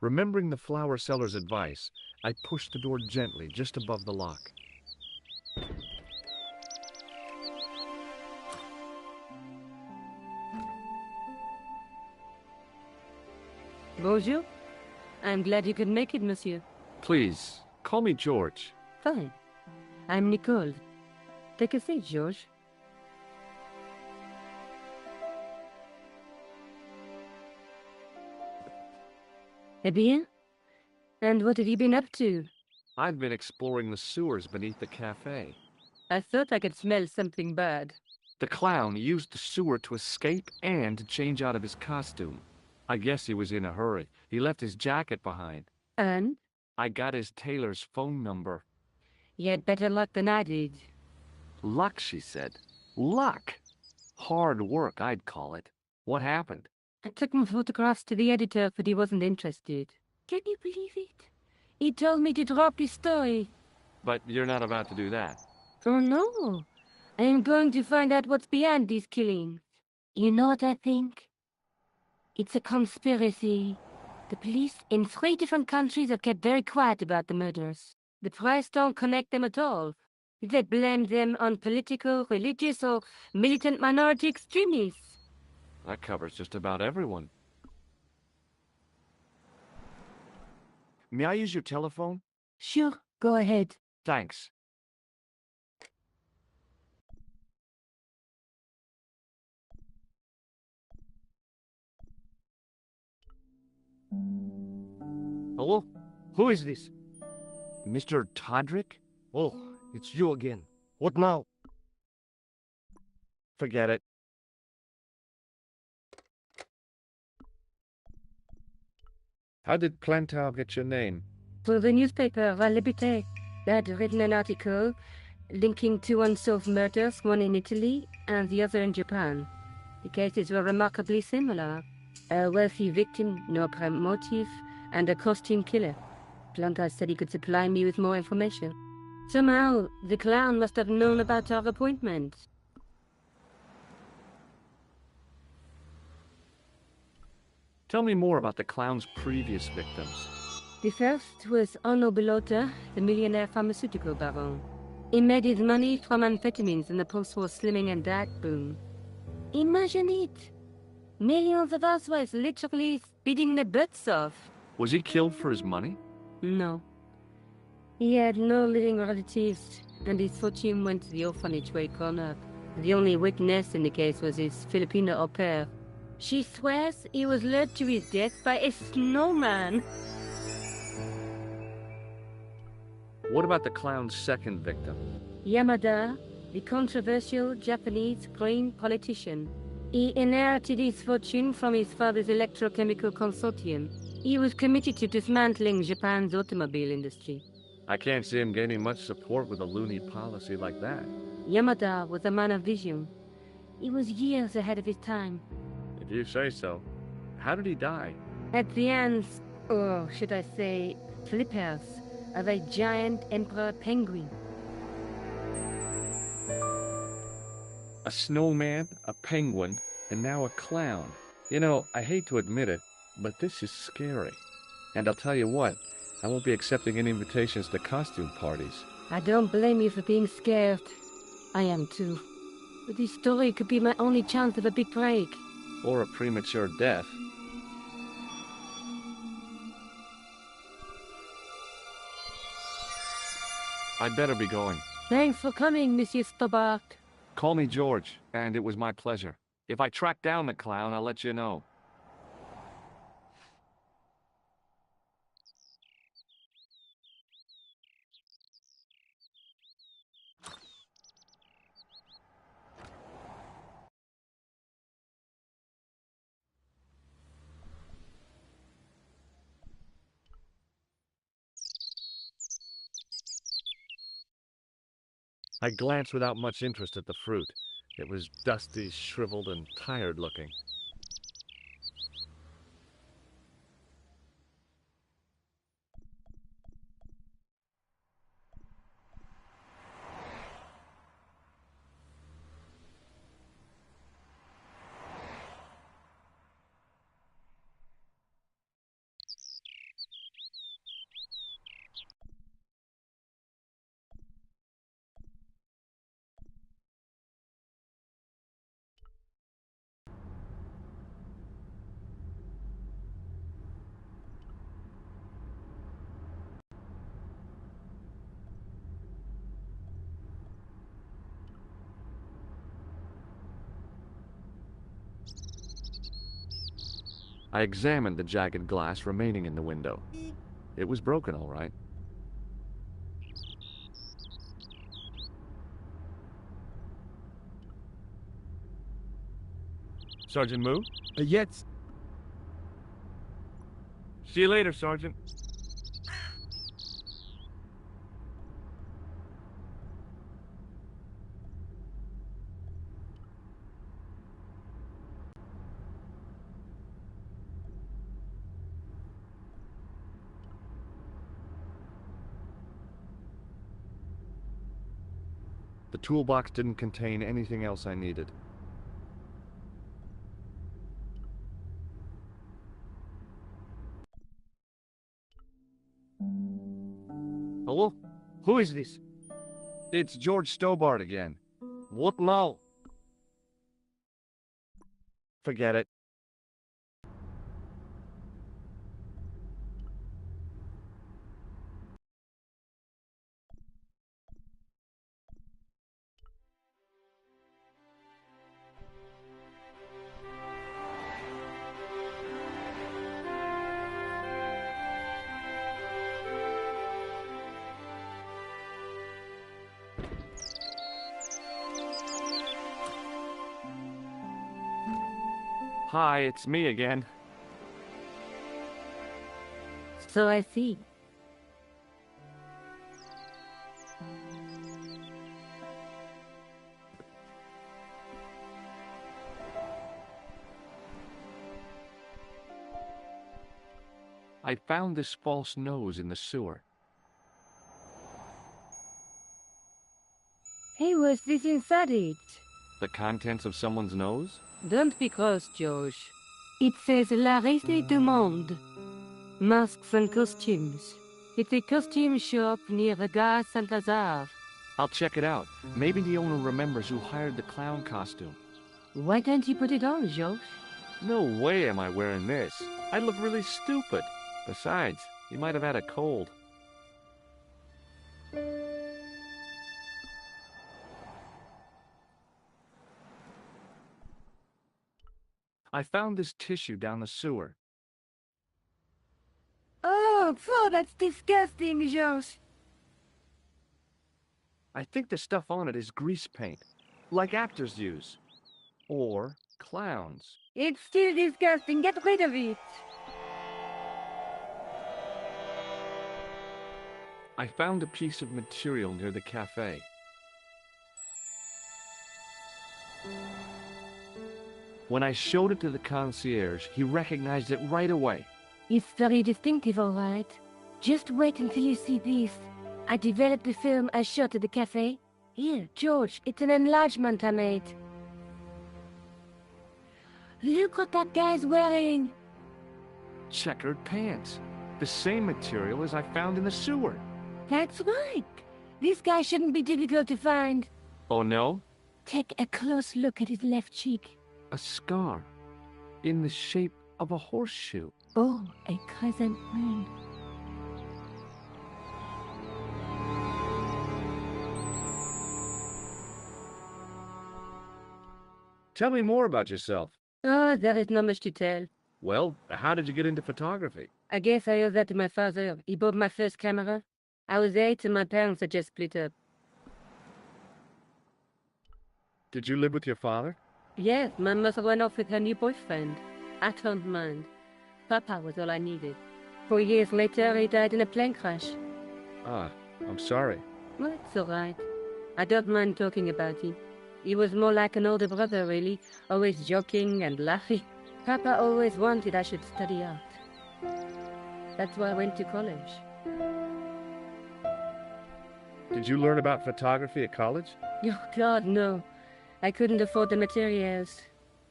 Remembering the flower seller's advice, I pushed the door gently just above the lock. Bonjour. I'm glad you could make it, monsieur. Please, call me George. Fine. I'm Nicole. Take a seat, George. Eh bien? And what have you been up to? I've been exploring the sewers beneath the cafe. I thought I could smell something bad. The clown used the sewer to escape and to change out of his costume. I guess he was in a hurry. He left his jacket behind. And? I got his tailor's phone number. You had better luck than I did. Luck, she said. Luck! Hard work, I'd call it. What happened? I took my photographs to the editor, but he wasn't interested. Can you believe it? He told me to drop his story. But you're not about to do that. Oh, no. I am going to find out what's behind these killings. You know what I think? It's a conspiracy. The police in 3 different countries have kept very quiet about the murders. The press don't connect them at all. They blame them on political, religious, or militant minority extremists. That covers just about everyone. May I use your telephone? Sure, go ahead. Thanks. Hello? Who is this? Mr. Todrick? Oh, it's you again. What now? Forget it. How did Plantar get your name? For the newspaper, La Liberté, they had written an article linking two unsolved murders, one in Italy and the other in Japan. The cases were remarkably similar. A wealthy victim, no apparent motive, and a costume killer. Plantar said he could supply me with more information. Somehow, the clown must have known about our appointment. Tell me more about the clown's previous victims. The first was Arno Bellotta, the millionaire pharmaceutical baron. He made his money from amphetamines in the post-war slimming and diet boom. Imagine it! Millions of housewives literally speeding their butts off. Was he killed for his money? No. He had no living relatives, and his fortune went to the orphanage where he grown up. The only witness in the case was his Filipino au pair. She swears he was led to his death by a snowman. What about the clown's second victim? Yamada, the controversial Japanese green politician. He inherited his fortune from his father's electrochemical consortium. He was committed to dismantling Japan's automobile industry. I can't see him gaining much support with a loony policy like that. Yamada was a man of vision. He was years ahead of his time. If you say so. How did he die? At the hands, or should I say, flippers, of a giant emperor penguin. A snowman, a penguin, and now a clown. You know, I hate to admit it, but this is scary. And I'll tell you what, I won't be accepting any invitations to costume parties. I don't blame you for being scared. I am too. But this story could be my only chance of a big break. Or a premature death. I'd better be going. Thanks for coming, Monsieur Stobart. Call me George, and it was my pleasure. If I track down the clown, I'll let you know. I glanced without much interest at the fruit. It was dusty, shriveled, and tired-looking. I examined the jagged glass remaining in the window. It was broken, all right. Sergeant Moo? Yes. See you later, Sergeant. The toolbox didn't contain anything else I needed. Hello? Who is this? It's George Stobart again. What now? Forget it. Hi, it's me again. So I see. I found this false nose in the sewer. Hey, what's this inside it? The contents of someone's nose? Don't be cross, George. It says La Reste du Monde. Masks and costumes. It's a costume shop near the Gare Saint-Lazare. I'll check it out. Maybe the owner remembers who hired the clown costume. Why don't you put it on, George? No way am I wearing this. I'd look really stupid. Besides, you might have had a cold. I found this tissue down the sewer. Oh, that's disgusting, George. I think the stuff on it is grease paint, like actors use. Or clowns. It's still disgusting. Get rid of it. I found a piece of material near the cafe. When I showed it to the concierge, he recognized it right away. It's very distinctive, all right. Just wait until you see this. I developed the film I shot at the cafe. Here, George, it's an enlargement I made. Look what that guy's wearing. Checkered pants. The same material as I found in the sewer. That's right. This guy shouldn't be difficult to find. Oh no? Take a close look at his left cheek. A scar. In the shape of a horseshoe. Oh, a crescent moon. Tell me more about yourself. Oh, there is not much to tell. Well, how did you get into photography? I guess I owe that to my father. He bought my first camera. I was 8 and my parents had just split up. Did you live with your father? Yes, my mother went off with her new boyfriend. I don't mind. Papa was all I needed. 4 years later, he died in a plane crash. Ah, I'm sorry. Well, it's all right. I don't mind talking about him. He was more like an older brother, really, always joking and laughing. Papa always wanted I should study art. That's why I went to college. Did you learn about photography at college? Oh, God, no. I couldn't afford the materials.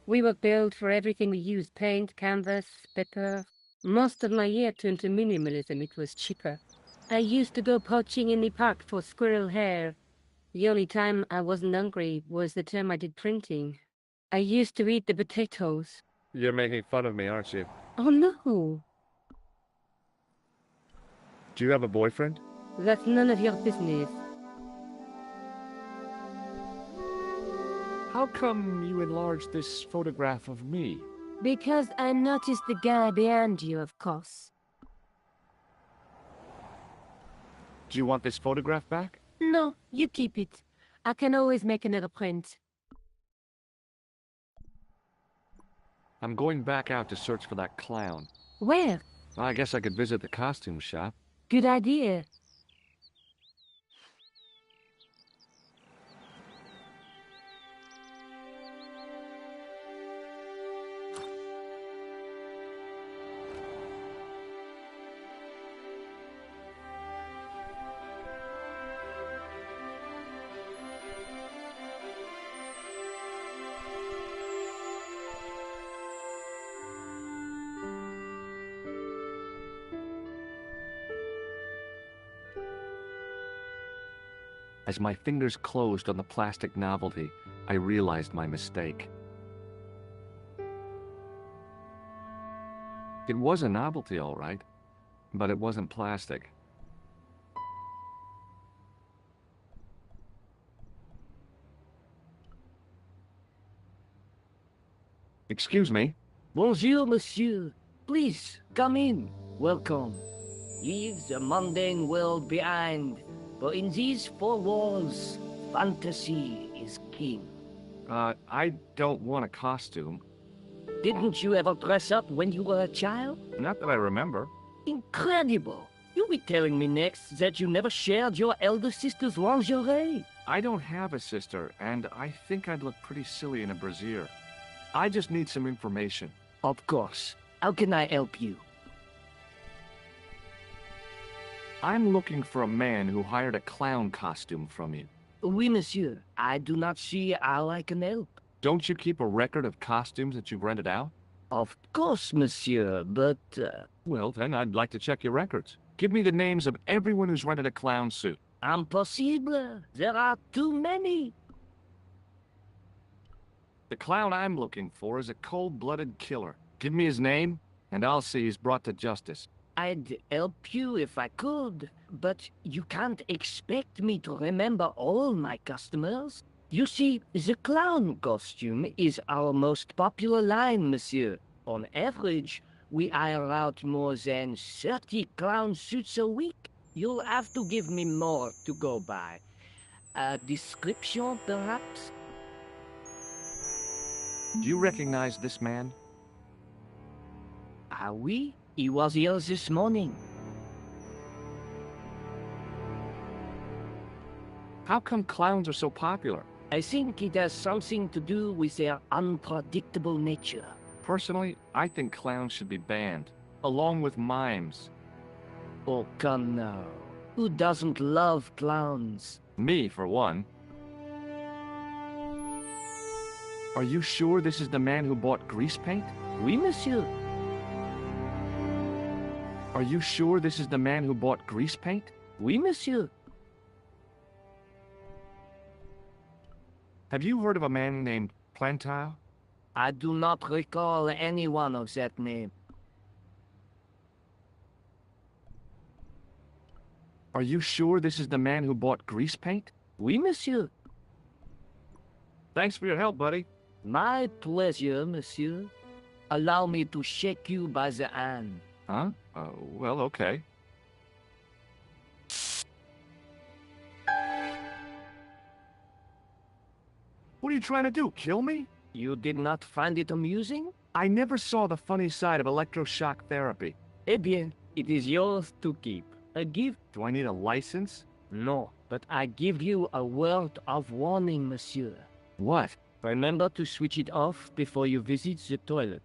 We were billed for everything we used, paint, canvas, paper. Most of my year turned to minimalism. It was cheaper. I used to go poaching in the park for squirrel hair. The only time I wasn't hungry was the time I did printing. I used to eat the potatoes. You're making fun of me, aren't you? Oh, no. Do you have a boyfriend? That's none of your business. How come you enlarged this photograph of me? Because I noticed the guy behind you, of course. Do you want this photograph back? No, you keep it. I can always make another print. I'm going back out to search for that clown. Where? I guess I could visit the costume shop. Good idea. As my fingers closed on the plastic novelty, I realized my mistake. It was a novelty, all right, but it wasn't plastic. Excuse me? Bonjour, monsieur. Please, come in. Welcome. Leave the mundane world behind, but in these four walls, fantasy is king. I don't want a costume. Didn't you ever dress up when you were a child? Not that I remember. Incredible! You'll be telling me next that you never shared your elder sister's lingerie. I don't have a sister, and I think I'd look pretty silly in a brassiere. I just need some information. Of course. How can I help you? I'm looking for a man who hired a clown costume from you. Oui, monsieur. I do not see how I can help. Don't you keep a record of costumes that you've rented out? Of course, monsieur, but... Well, then I'd like to check your records. Give me the names of everyone who's rented a clown suit. Impossible. There are too many. The clown I'm looking for is a cold-blooded killer. Give me his name, and I'll see he's brought to justice. I'd help you if I could, but you can't expect me to remember all my customers. You see, the clown costume is our most popular line, monsieur. On average, we hire out more than 30 clown suits a week. You'll have to give me more to go by. A description, perhaps? Do you recognize this man? Ah oui? He was here this morning. How come clowns are so popular? I think it has something to do with their unpredictable nature. Personally, I think clowns should be banned, along with mimes. Oh, come now. Who doesn't love clowns? Me, for one. Are you sure this is the man who bought grease paint? Oui, monsieur. Are you sure this is the man who bought grease paint? Oui, monsieur. Have you heard of a man named Plantile? I do not recall anyone of that name. Are you sure this is the man who bought grease paint? Oui, monsieur. Thanks for your help, buddy. My pleasure, monsieur. Allow me to shake you by the hand. Huh? Well, okay. What are you trying to do, kill me? You did not find it amusing? I never saw the funny side of electroshock therapy. Eh bien, it is yours to keep. A gift? Do I need a license? No, but I give you a word of warning, monsieur. What? Remember to switch it off before you visit the toilet.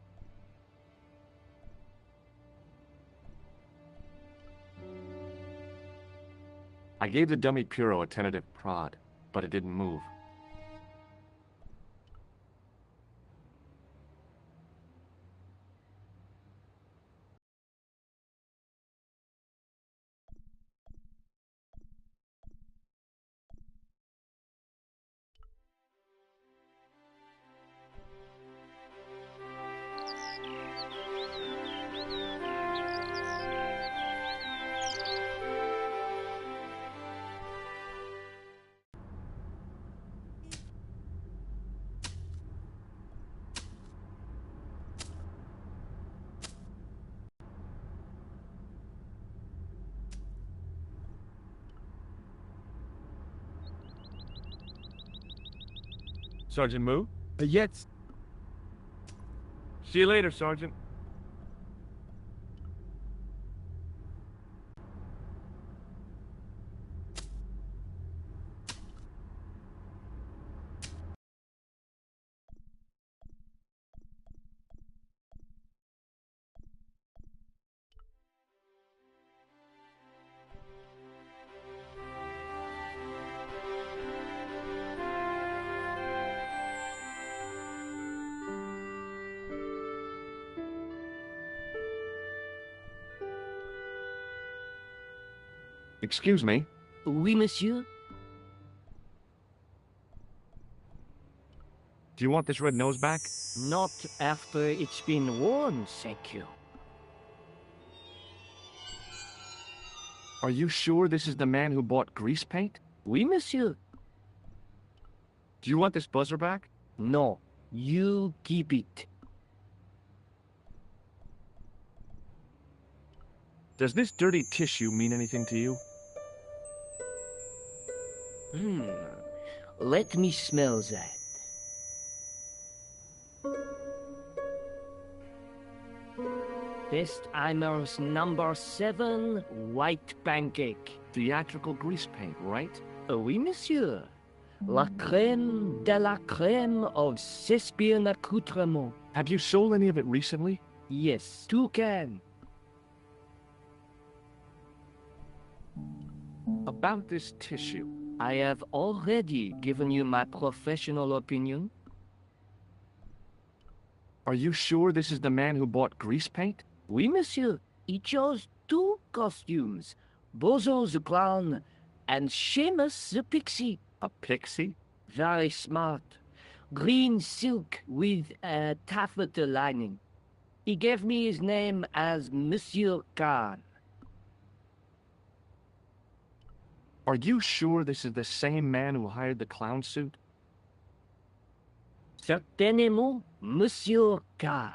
I gave the dummy Puro a tentative prod, but it didn't move. Sergeant Moo? Yes. See you later, Sergeant. Excuse me? Oui, monsieur? Do you want this red nose back? Not after it's been worn, thank you. Are you sure this is the man who bought grease paint? Oui, monsieur. Do you want this buzzer back? No, you keep it. Does this dirty tissue mean anything to you? Let me smell that. Festheimer's number 7 white pancake. Theatrical grease paint, right? Oui, monsieur. La crème de la crème of Cespian accoutrement. Have you sold any of it recently? Yes, 2 cans. About this tissue. I have already given you my professional opinion. Are you sure this is the man who bought grease paint? Oui, monsieur. He chose 2 costumes. Bozo the clown and Seamus the pixie. A pixie? Very smart. Green silk with a taffeta lining. He gave me his name as Monsieur Khan. Are you sure this is the same man who hired the clown suit? Certainement, Monsieur Khan.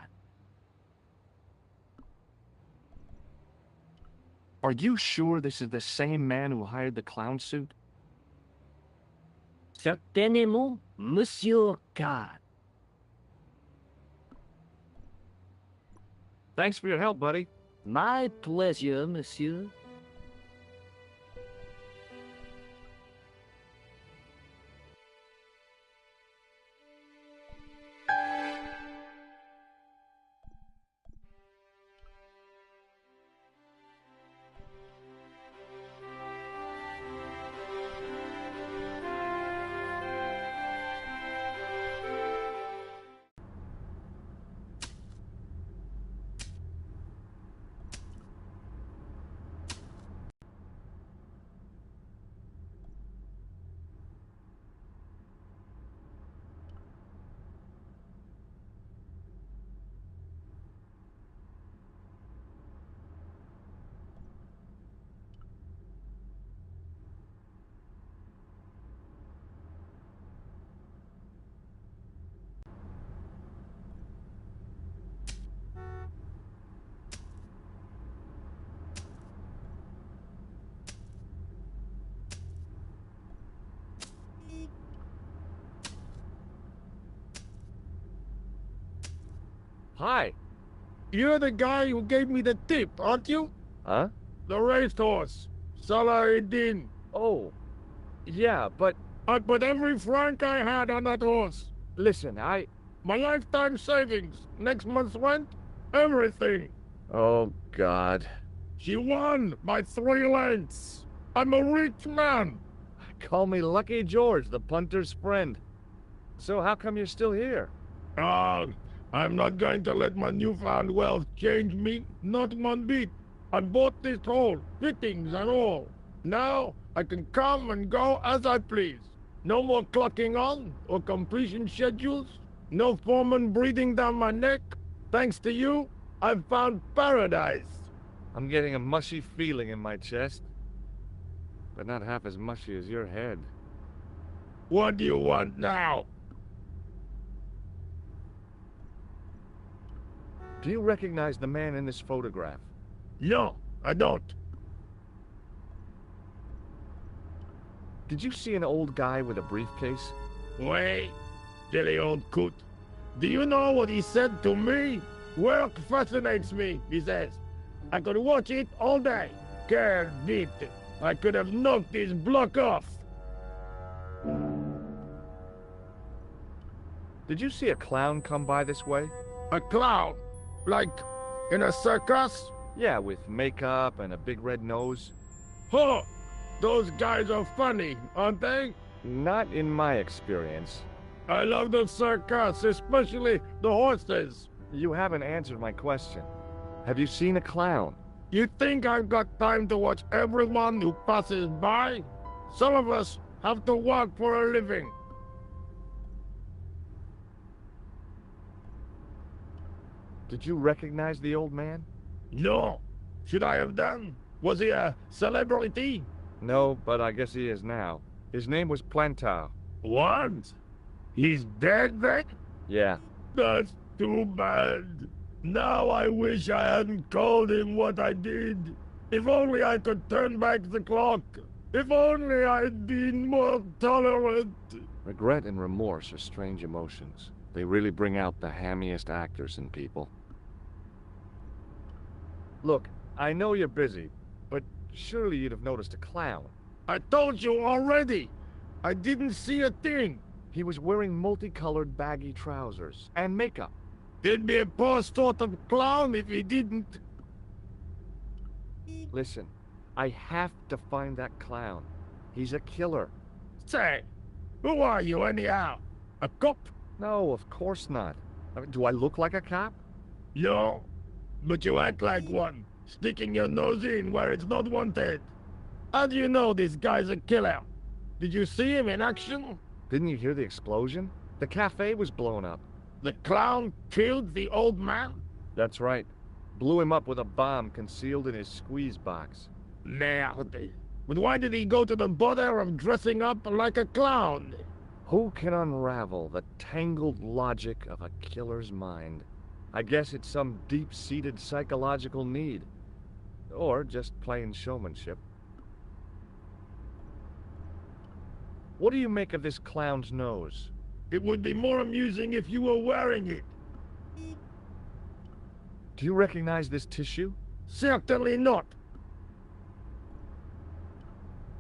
Are you sure this is the same man who hired the clown suit? Certainement, Monsieur Khan. Thanks for your help, buddy. My pleasure, monsieur. Hi. You're the guy who gave me the tip, aren't you? Huh? The racehorse. Salahuddin. Oh. Yeah, but I put every franc I had on that horse. listen, My lifetime savings. Next month's rent. Everything. Oh, God. She won by 3 lengths. I'm a rich man. Call me Lucky George, the punter's friend. So how come you're still here? I'm not going to let my newfound wealth change me, not one bit. I bought this hole, fittings and all. Now I can come and go as I please. No more clocking on or completion schedules. No foreman breathing down my neck. Thanks to you, I've found paradise. I'm getting a mushy feeling in my chest. But not half as mushy as your head. What do you want now? Do you recognize the man in this photograph? No, I don't. Did you see an old guy with a briefcase? Wait, silly old coot. Do you know what he said to me? Work fascinates me, he says. I could watch it all day. Quelle vite. I could have knocked his block off. Did you see a clown come by this way? A clown? Like in a circus? Yeah, with makeup and a big red nose. Huh! Those guys are funny, aren't they? Not in my experience. I love the circus, especially the horses. You haven't answered my question. Have you seen a clown? You think I've got time to watch everyone who passes by? Some of us have to work for a living. Did you recognize the old man? No. Should I have done? Was he a celebrity? No, but I guess he is now. His name was Plantar. What? He's dead then? Yeah. That's too bad. Now I wish I hadn't called him what I did. If only I could turn back the clock. If only I'd been more tolerant. Regret and remorse are strange emotions. They really bring out the hammiest actors in people. Look, I know you're busy, but surely you'd have noticed a clown. I told you already. I didn't see a thing. He was wearing multicolored baggy trousers and makeup. He'd be a poor sort of clown if he didn't. Listen, I have to find that clown. He's a killer. Say, who are you anyhow? A cop? No, of course not. I mean, do I look like a cop? No, but you act like one, sticking your nose in where it's not wanted. How do you know this guy's a killer? Did you see him in action? Didn't you hear the explosion? The cafe was blown up. The clown killed the old man? That's right. Blew him up with a bomb concealed in his squeeze box. Merde. But why did he go to the bother of dressing up like a clown? Who can unravel the tangled logic of a killer's mind? I guess it's some deep-seated psychological need. Or just plain showmanship. What do you make of this clown's nose? It would be more amusing if you were wearing it. Do you recognize this tissue? Certainly not.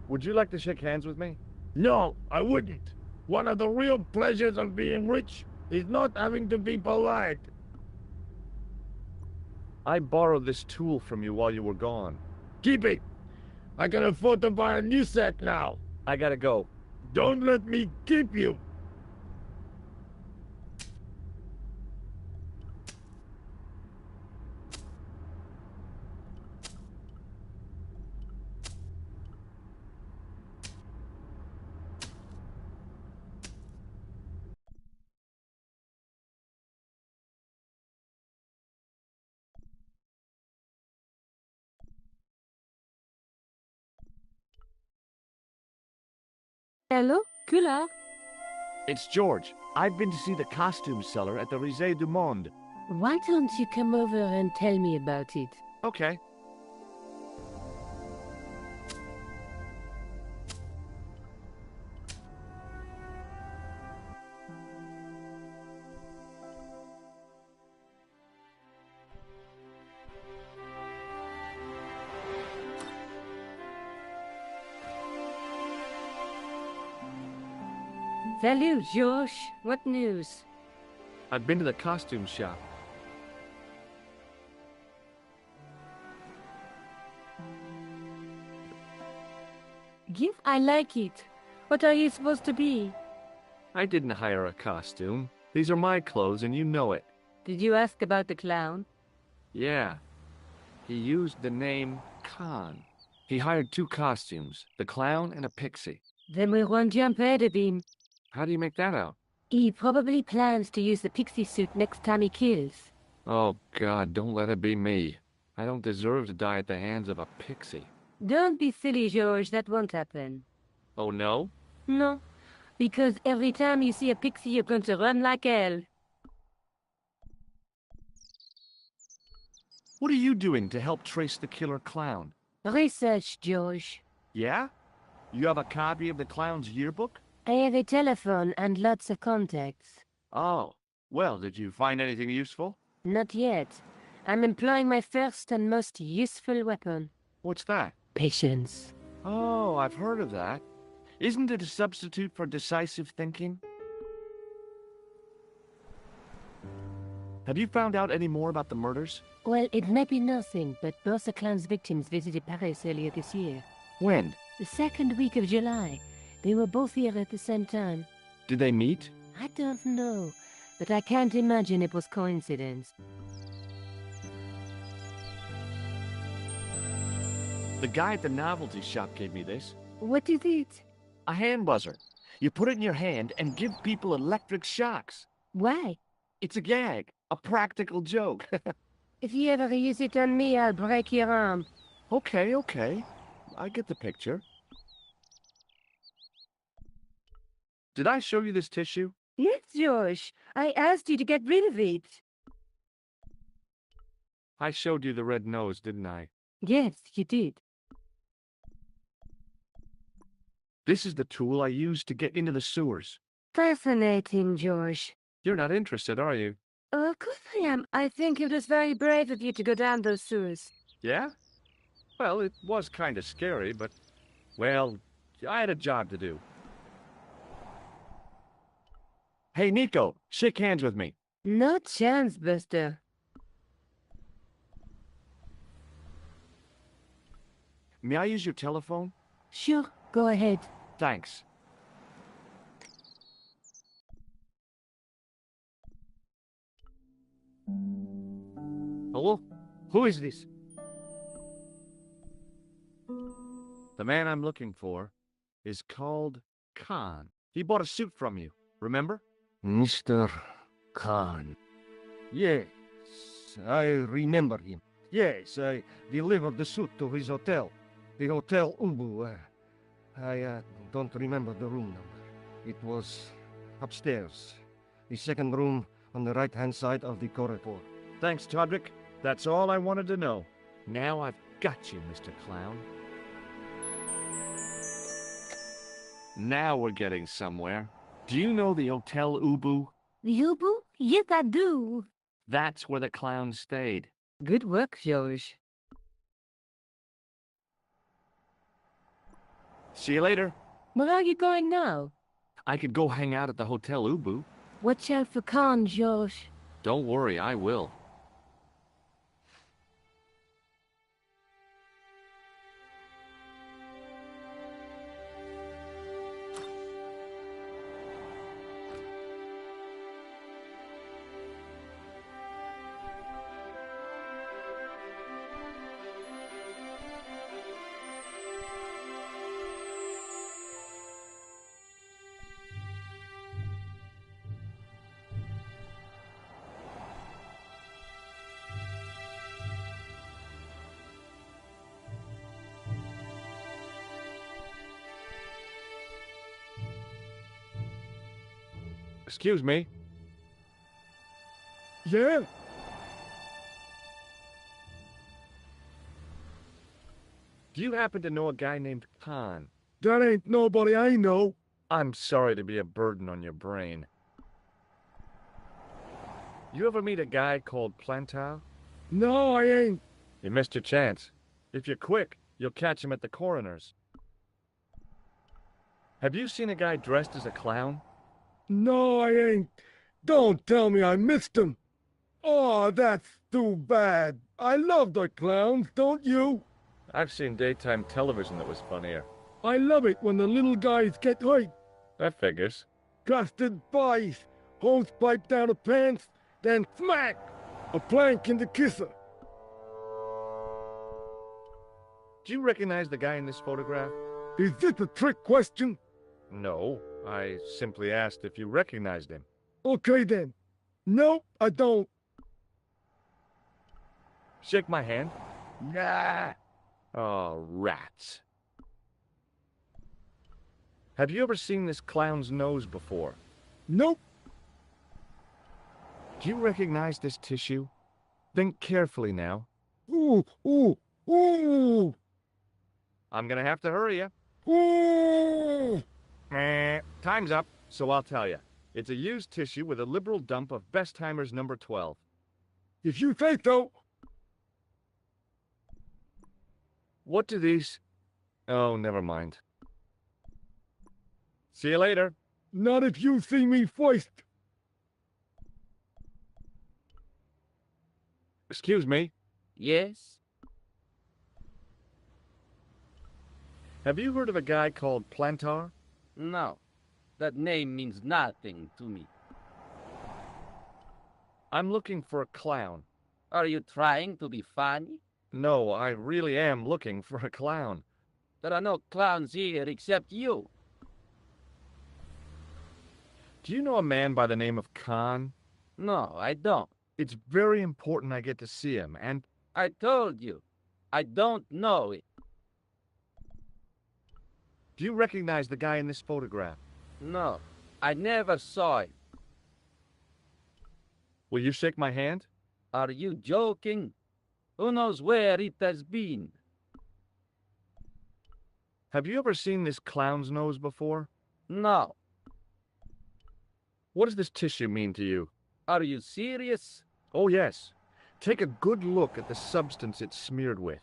Would you like to shake hands with me? No, I wouldn't. One of the real pleasures of being rich is not having to be polite. I borrowed this tool from you while you were gone. Keep it. I can afford to buy a new set now. I gotta go. Don't let me keep you. Hello, Kula? It's George. I've been to see the costume seller at the Risée du Monde. Why don't you come over and tell me about it? Okay. Salut, George. What news? I've been to the costume shop. Give, I like it. What are you supposed to be? I didn't hire a costume. These are my clothes and you know it. Did you ask about the clown? Yeah. He used the name Khan. He hired 2 costumes, the clown and a pixie. Then we won't jump ahead of him. How do you make that out? He probably plans to use the pixie suit next time he kills. Oh, God, don't let it be me. I don't deserve to die at the hands of a pixie. Don't be silly, George. That won't happen. Oh, no? No, because every time you see a pixie, you're going to run like hell. What are you doing to help trace the killer clown? Research, George. Yeah? You have a copy of the clown's yearbook? I have a telephone and lots of contacts. Oh, well, did you find anything useful? Not yet. I'm employing my first and most useful weapon. What's that? Patience. Oh, I've heard of that. Isn't it a substitute for decisive thinking? Have you found out any more about the murders? Well, it may be nothing, but both the clown's victims visited Paris earlier this year. When? The second week of July. They were both here at the same time. Did they meet? I don't know, but I can't imagine it was coincidence. The guy at the novelty shop gave me this. What is it? A hand buzzer. You put it in your hand and give people electric shocks. Why? It's a gag. A practical joke. If you ever use it on me, I'll break your arm. Okay. I get the picture. Did I show you this tissue? Yes, George. I asked you to get rid of it. I showed you the red nose, didn't I? Yes, you did. This is the tool I used to get into the sewers. Fascinating, George. You're not interested, are you? Of course I am. I think it was very brave of you to go down those sewers. Yeah? Well, it was kind of scary, but, well, I had a job to do. Hey, Nico, shake hands with me. No chance, Buster. May I use your telephone? Sure, go ahead. Thanks. Hello? Who is this? The man I'm looking for is called Khan. He bought a suit from you, remember? Mr. Khan. Yes, I remember him. Yes, I delivered the suit to his hotel. The Hotel Ubu. I don't remember the room number. It was upstairs. The second room on the right-hand side of the corridor. Thanks, Todrick. That's all I wanted to know. Now I've got you, Mr. Clown. Now we're getting somewhere. Do you know the Hotel Ubu? The Ubu? Yes, I do. That's where the clown stayed. Good work, George. See you later. Where are you going now? I could go hang out at the Hotel Ubu. Watch out for Khan, George. Don't worry, I will. Excuse me. Yeah? Do you happen to know a guy named Khan? That ain't nobody I know. I'm sorry to be a burden on your brain. You ever meet a guy called Plantar? No, I ain't. You missed your chance. If you're quick, you'll catch him at the coroner's. Have you seen a guy dressed as a clown? No, I ain't. Don't tell me I missed him. Oh, that's too bad. I love the clowns, don't you? I've seen daytime television that was funnier. I love it when the little guys get hurt. That figures. Custard pies, hose pipe down the pants, then smack! A plank in the kisser. Do you recognize the guy in this photograph? Is this a trick question? No, I simply asked if you recognized him. Okay then. No, I don't. Shake my hand. Nah. Oh, rats. Have you ever seen this clown's nose before? Nope. Do you recognize this tissue? Think carefully now. Ooh, ooh, ooh. I'm gonna have to hurry you. Ooh. Time's up, so I'll tell you. It's a used tissue with a liberal dump of Bestheimer's number 12. If you say so. What do these... Oh, never mind. See you later. Not if you see me first. Excuse me. Yes? Have you heard of a guy called Plantar? No. That name means nothing to me. I'm looking for a clown. Are you trying to be funny? No, I really am looking for a clown. There are no clowns here except you. Do you know a man by the name of Khan? No, I don't. It's very important I get to see him, and... I told you. I don't know it. Do you recognize the guy in this photograph? No, I never saw it. Will you shake my hand? Are you joking? Who knows where it has been? Have you ever seen this clown's nose before? No. What does this tissue mean to you? Are you serious? Oh, yes. Take a good look at the substance it's smeared with.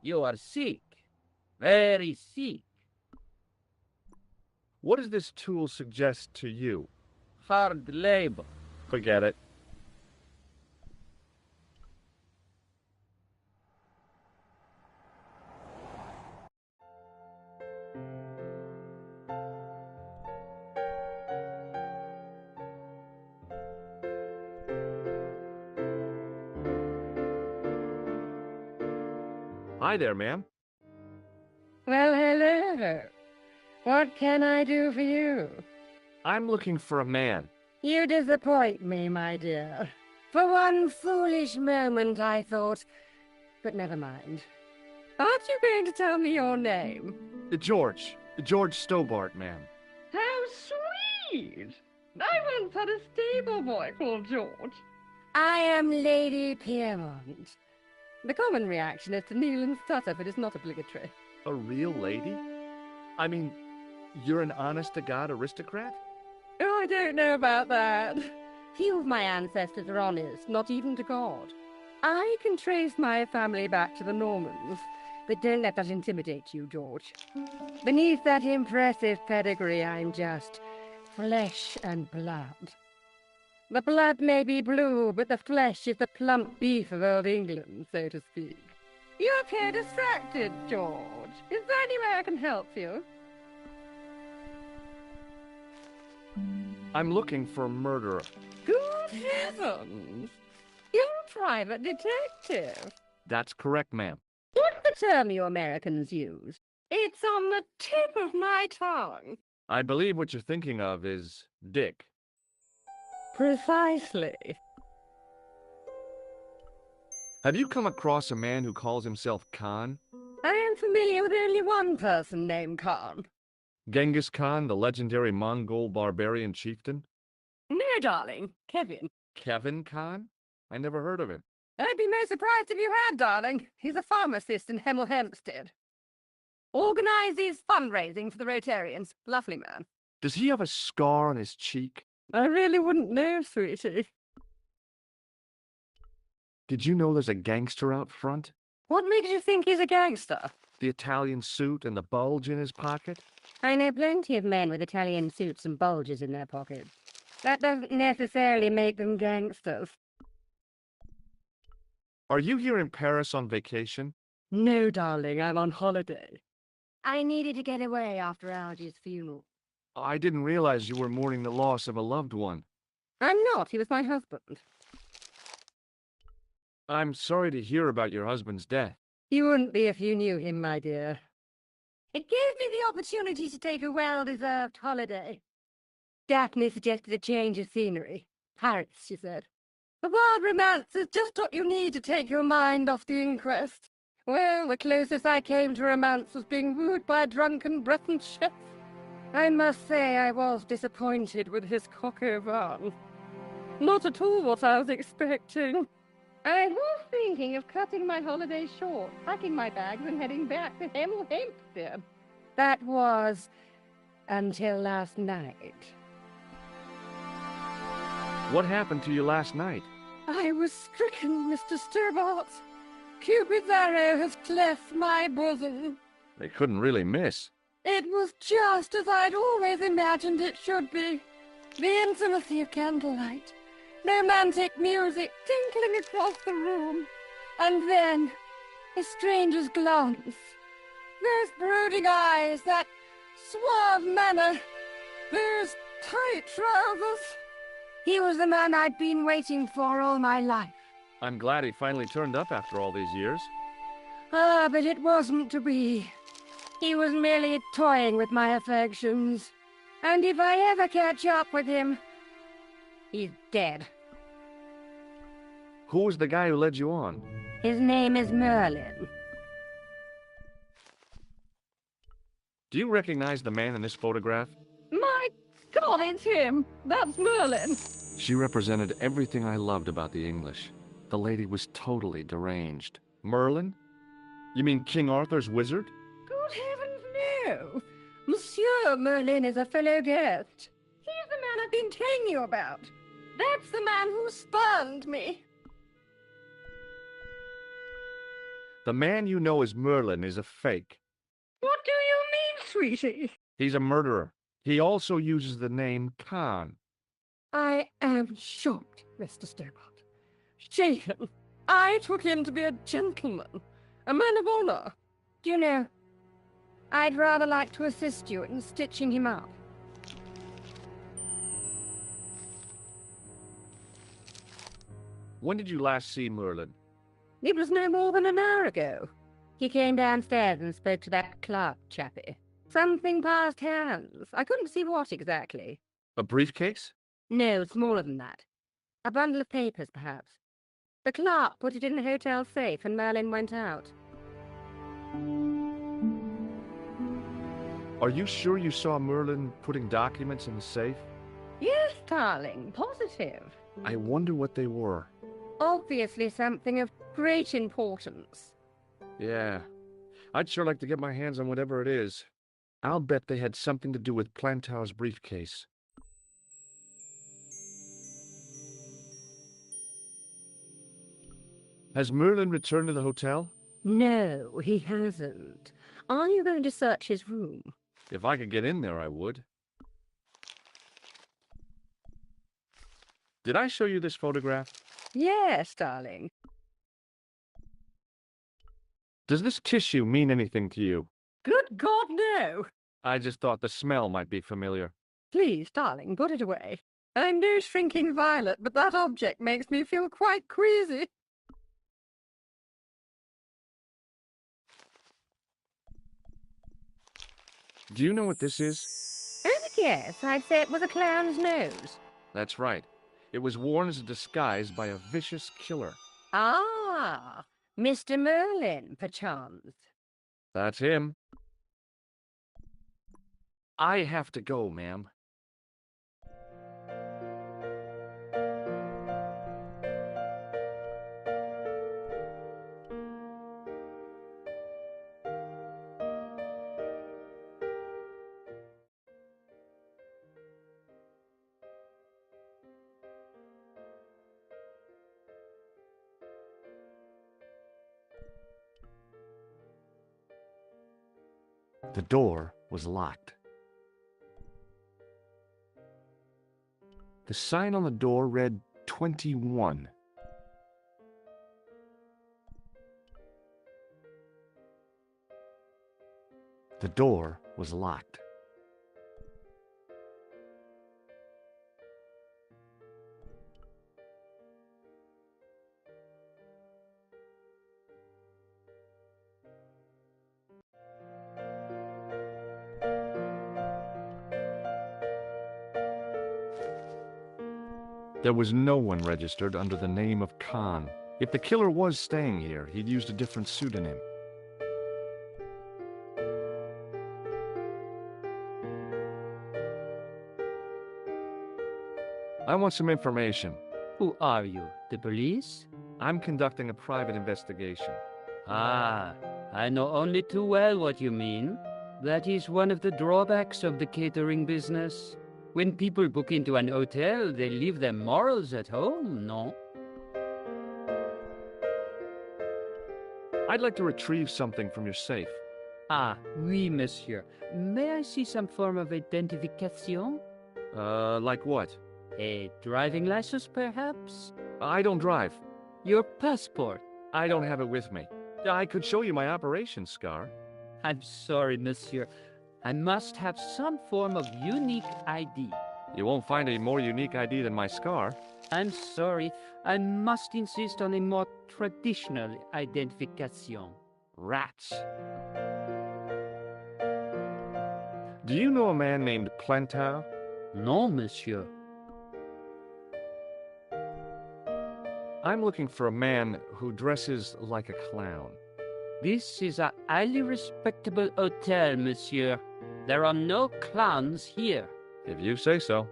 You are sick. Very sick. What does this tool suggest to you? Hard labor. Forget it. Hi there, ma'am. Well, hello. What can I do for you? I'm looking for a man. You disappoint me, my dear. For one foolish moment I thought... But never mind. Aren't you going to tell me your name? George. George Stobart, ma'am. How sweet! I once had a stable boy called George. I am Lady Piermont. The common reaction is to kneel and stutter, but it's not obligatory. A real lady? I mean, you're an honest-to-God aristocrat? Oh, I don't know about that. Few of my ancestors are honest, not even to God. I can trace my family back to the Normans, but don't let that intimidate you, George. Beneath that impressive pedigree, I'm just flesh and blood. The blood may be blue, but the flesh is the plump beef of old England, so to speak. You appear distracted, George. Is there any way I can help you? I'm looking for a murderer. Good heavens! You're a private detective. That's correct, ma'am. What's the term you Americans use? It's on the tip of my tongue. I believe what you're thinking of is Dick. Precisely. Have you come across a man who calls himself Khan? I am familiar with only one person named Khan. Genghis Khan, the legendary Mongol barbarian chieftain? No, darling. Kevin. Kevin Khan? I never heard of him. I'd be most surprised if you had, darling. He's a pharmacist in Hemel Hempstead. Organizes fundraising for the Rotarians. Lovely man. Does he have a scar on his cheek? I really wouldn't know, sweetie. Did you know there's a gangster out front? What makes you think he's a gangster? The Italian suit and the bulge in his pocket? I know plenty of men with Italian suits and bulges in their pockets. That doesn't necessarily make them gangsters. Are you here in Paris on vacation? No, darling, I'm on holiday. I needed to get away after Algy's funeral. I didn't realize you were mourning the loss of a loved one. I'm not. He was my husband. I'm sorry to hear about your husband's death. You wouldn't be if you knew him, my dear. It gave me the opportunity to take a well-deserved holiday. Daphne suggested a change of scenery. Paris, she said. The wild romance is just what you need to take your mind off the inquest. Well, the closest I came to romance was being wooed by a drunken Breton chef. I must say I was disappointed with his coq au vin. Not at all what I was expecting. I was thinking of cutting my holiday short, packing my bags and heading back to Hemel Hempstead. That was until last night. What happened to you last night? I was stricken, Mr. Stobart. Cupid's arrow has cleft my bosom. They couldn't really miss. It was just as I'd always imagined it should be. The intimacy of candlelight, romantic music tinkling across the room, and then a stranger's glance. Those brooding eyes, that suave manner, those tight trousers. He was the man I'd been waiting for all my life. I'm glad he finally turned up after all these years. Ah, but it wasn't to be. He was merely toying with my affections. And if I ever catch up with him, he's dead. Who was the guy who led you on? His name is Merlin. Do you recognize the man in this photograph? My God, it's him! That's Merlin! She represented everything I loved about the English. The lady was totally deranged. Merlin? You mean King Arthur's wizard? Good heavens, no! Monsieur Merlin is a fellow guest. He's the man I've been telling you about. That's the man who spurned me. The man you know as Merlin is a fake. What do you mean, sweetie? He's a murderer. He also uses the name Khan. I am shocked, Mr. Stobart. Shaken. I took him to be a gentleman, a man of honor. Do you know, I'd rather like to assist you in stitching him up. When did you last see Merlin? It was no more than an hour ago. He came downstairs and spoke to that clerk chappie. Something passed hands. I couldn't see what exactly. A briefcase? No, smaller than that. A bundle of papers, perhaps. The clerk put it in the hotel safe and Merlin went out. Are you sure you saw Merlin putting documents in the safe? Yes, darling, positive. I wonder what they were. Obviously something of great importance. Yeah. I'd sure like to get my hands on whatever it is. I'll bet they had something to do with Plantow's briefcase. Has Merlin returned to the hotel? No, he hasn't. Are you going to search his room? If I could get in there, I would. Did I show you this photograph? Yes, darling. Does this tissue mean anything to you? Good God, no! I just thought the smell might be familiar. Please, darling, put it away. I'm no shrinking violet, but that object makes me feel quite queasy. Do you know what this is? Oh, yes, I'd say it was a clown's nose. That's right. It was worn as a disguise by a vicious killer. Ah, Mr. Merlin, perchance. That's him. I have to go, ma'am. The door was locked. The sign on the door read 21. The door was locked. There was no one registered under the name of Khan. If the killer was staying here, he'd used a different pseudonym. I want some information. Who are you? The police? I'm conducting a private investigation. Ah, I know only too well what you mean. That is one of the drawbacks of the catering business. When people book into an hotel, they leave their morals at home, no? I'd like to retrieve something from your safe. Ah, oui, monsieur. May I see some form of identification? Like what? A driving license, perhaps? I don't drive. Your passport? I don't have it with me. I could show you my operation scar. I'm sorry, monsieur. I must have some form of unique ID. You won't find a more unique ID than my scar. I'm sorry. I must insist on a more traditional identification. Rats. Do you know a man named Plantow? Non, monsieur. I'm looking for a man who dresses like a clown. This is a highly respectable hotel, monsieur. There are no clowns here. If you say so.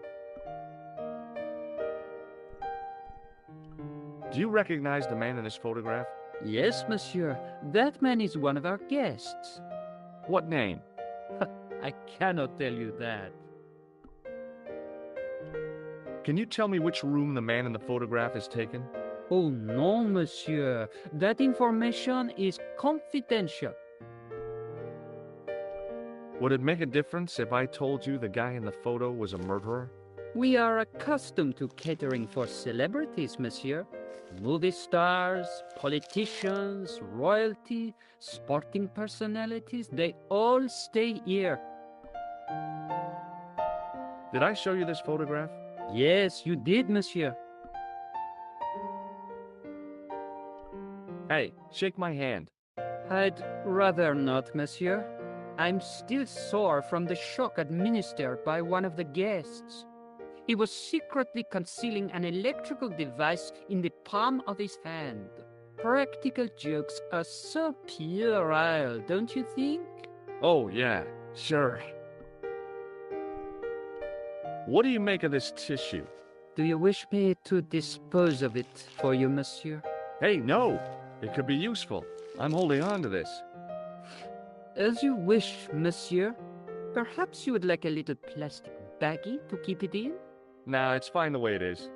Do you recognize the man in this photograph? Yes, monsieur. That man is one of our guests. What name? I cannot tell you that. Can you tell me which room the man in the photograph is taken? Oh, no, monsieur. That information is confidential. Would it make a difference if I told you the guy in the photo was a murderer? We are accustomed to catering for celebrities, monsieur. Movie stars, politicians, royalty, sporting personalities, they all stay here. Did I show you this photograph? Yes, you did, monsieur. Hey, shake my hand. I'd rather not, monsieur. I'm still sore from the shock administered by one of the guests. He was secretly concealing an electrical device in the palm of his hand. Practical jokes are so puerile, don't you think? Oh, yeah, sure. What do you make of this tissue? Do you wish me to dispose of it for you, monsieur? Hey, no! It could be useful. I'm holding on to this. As you wish, monsieur. Perhaps you would like a little plastic baggie to keep it in? Nah, it's fine the way it is.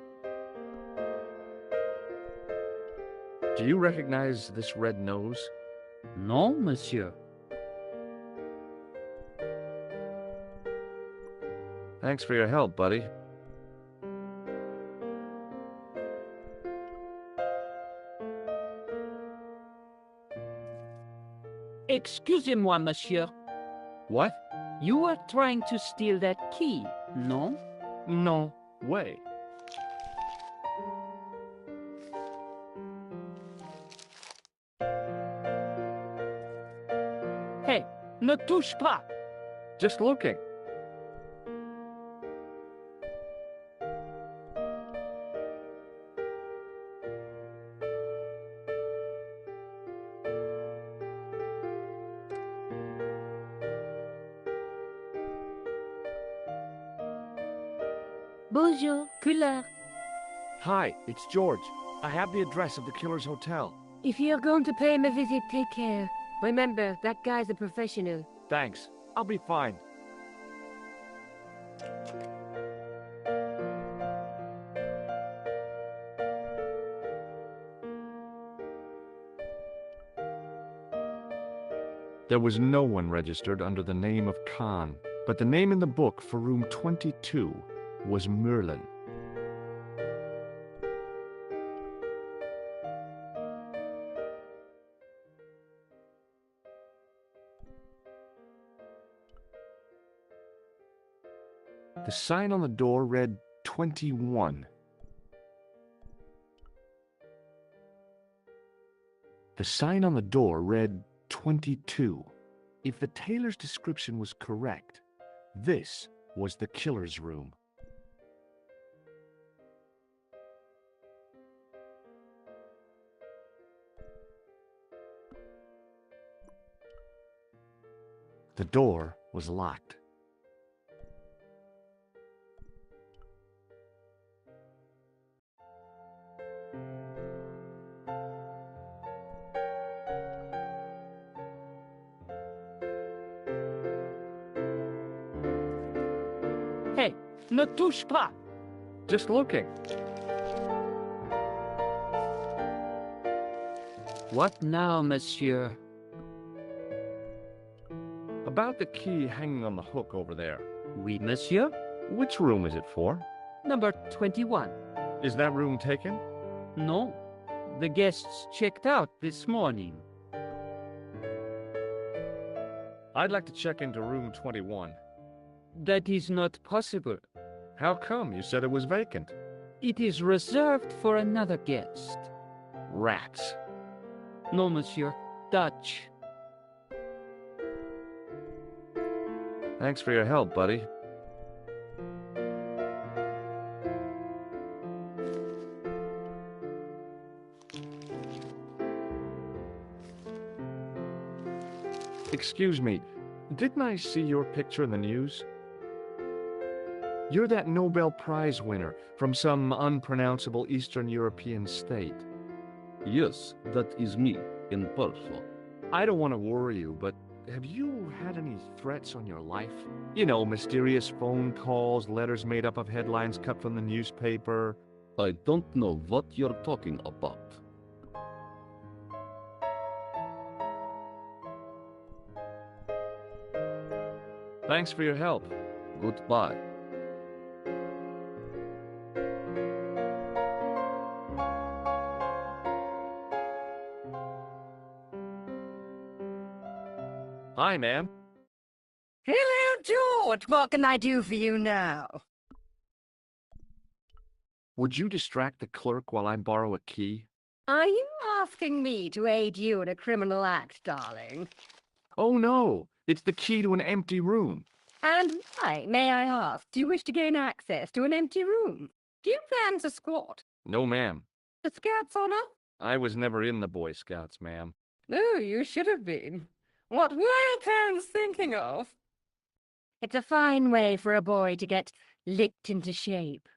Do you recognize this red nose? No, monsieur. Thanks for your help, buddy. Excusez-moi, monsieur. What? You are trying to steal that key, no? No way. Hey, ne touche pas! Just looking. Bonjour, couleur. Hi, it's George. I have the address of the killer's hotel. If you're going to pay him a visit, take care. Remember, that guy's a professional. Thanks. I'll be fine. There was no one registered under the name of Khan, but the name in the book for room 22 was Merlin. The sign on the door read 21. The sign on the door read 22. If the tailor's description was correct, this was the killer's room. The door was locked. Hey, ne touche pas! Just looking. What now, monsieur? About the key hanging on the hook over there. Oui, monsieur. Which room is it for? Number 21. Is that room taken? No. The guests checked out this morning. I'd like to check into room 21. That is not possible. How come? You said it was vacant. It is reserved for another guest. Rats. No, monsieur. Dutch. Thanks for your help, buddy. Excuse me, didn't I see your picture in the news? You're that Nobel Prize winner from some unpronounceable Eastern European state. Yes, that is me, in person. I don't want to worry you, but have you had any threats on your life? You know, mysterious phone calls, letters made up of headlines cut from the newspaper. I don't know what you're talking about. Thanks for your help. Goodbye. Hi, ma'am. Hello, George. What can I do for you now? Would you distract the clerk while I borrow a key? Are you asking me to aid you in a criminal act, darling? Oh, no. It's the key to an empty room. And why, may I ask, do you wish to gain access to an empty room? Do you plan to squat? No, ma'am. The Scouts honor? I was never in the Boy Scouts, ma'am. No, you should have been. What were your parents thinking of? It's a fine way for a boy to get licked into shape.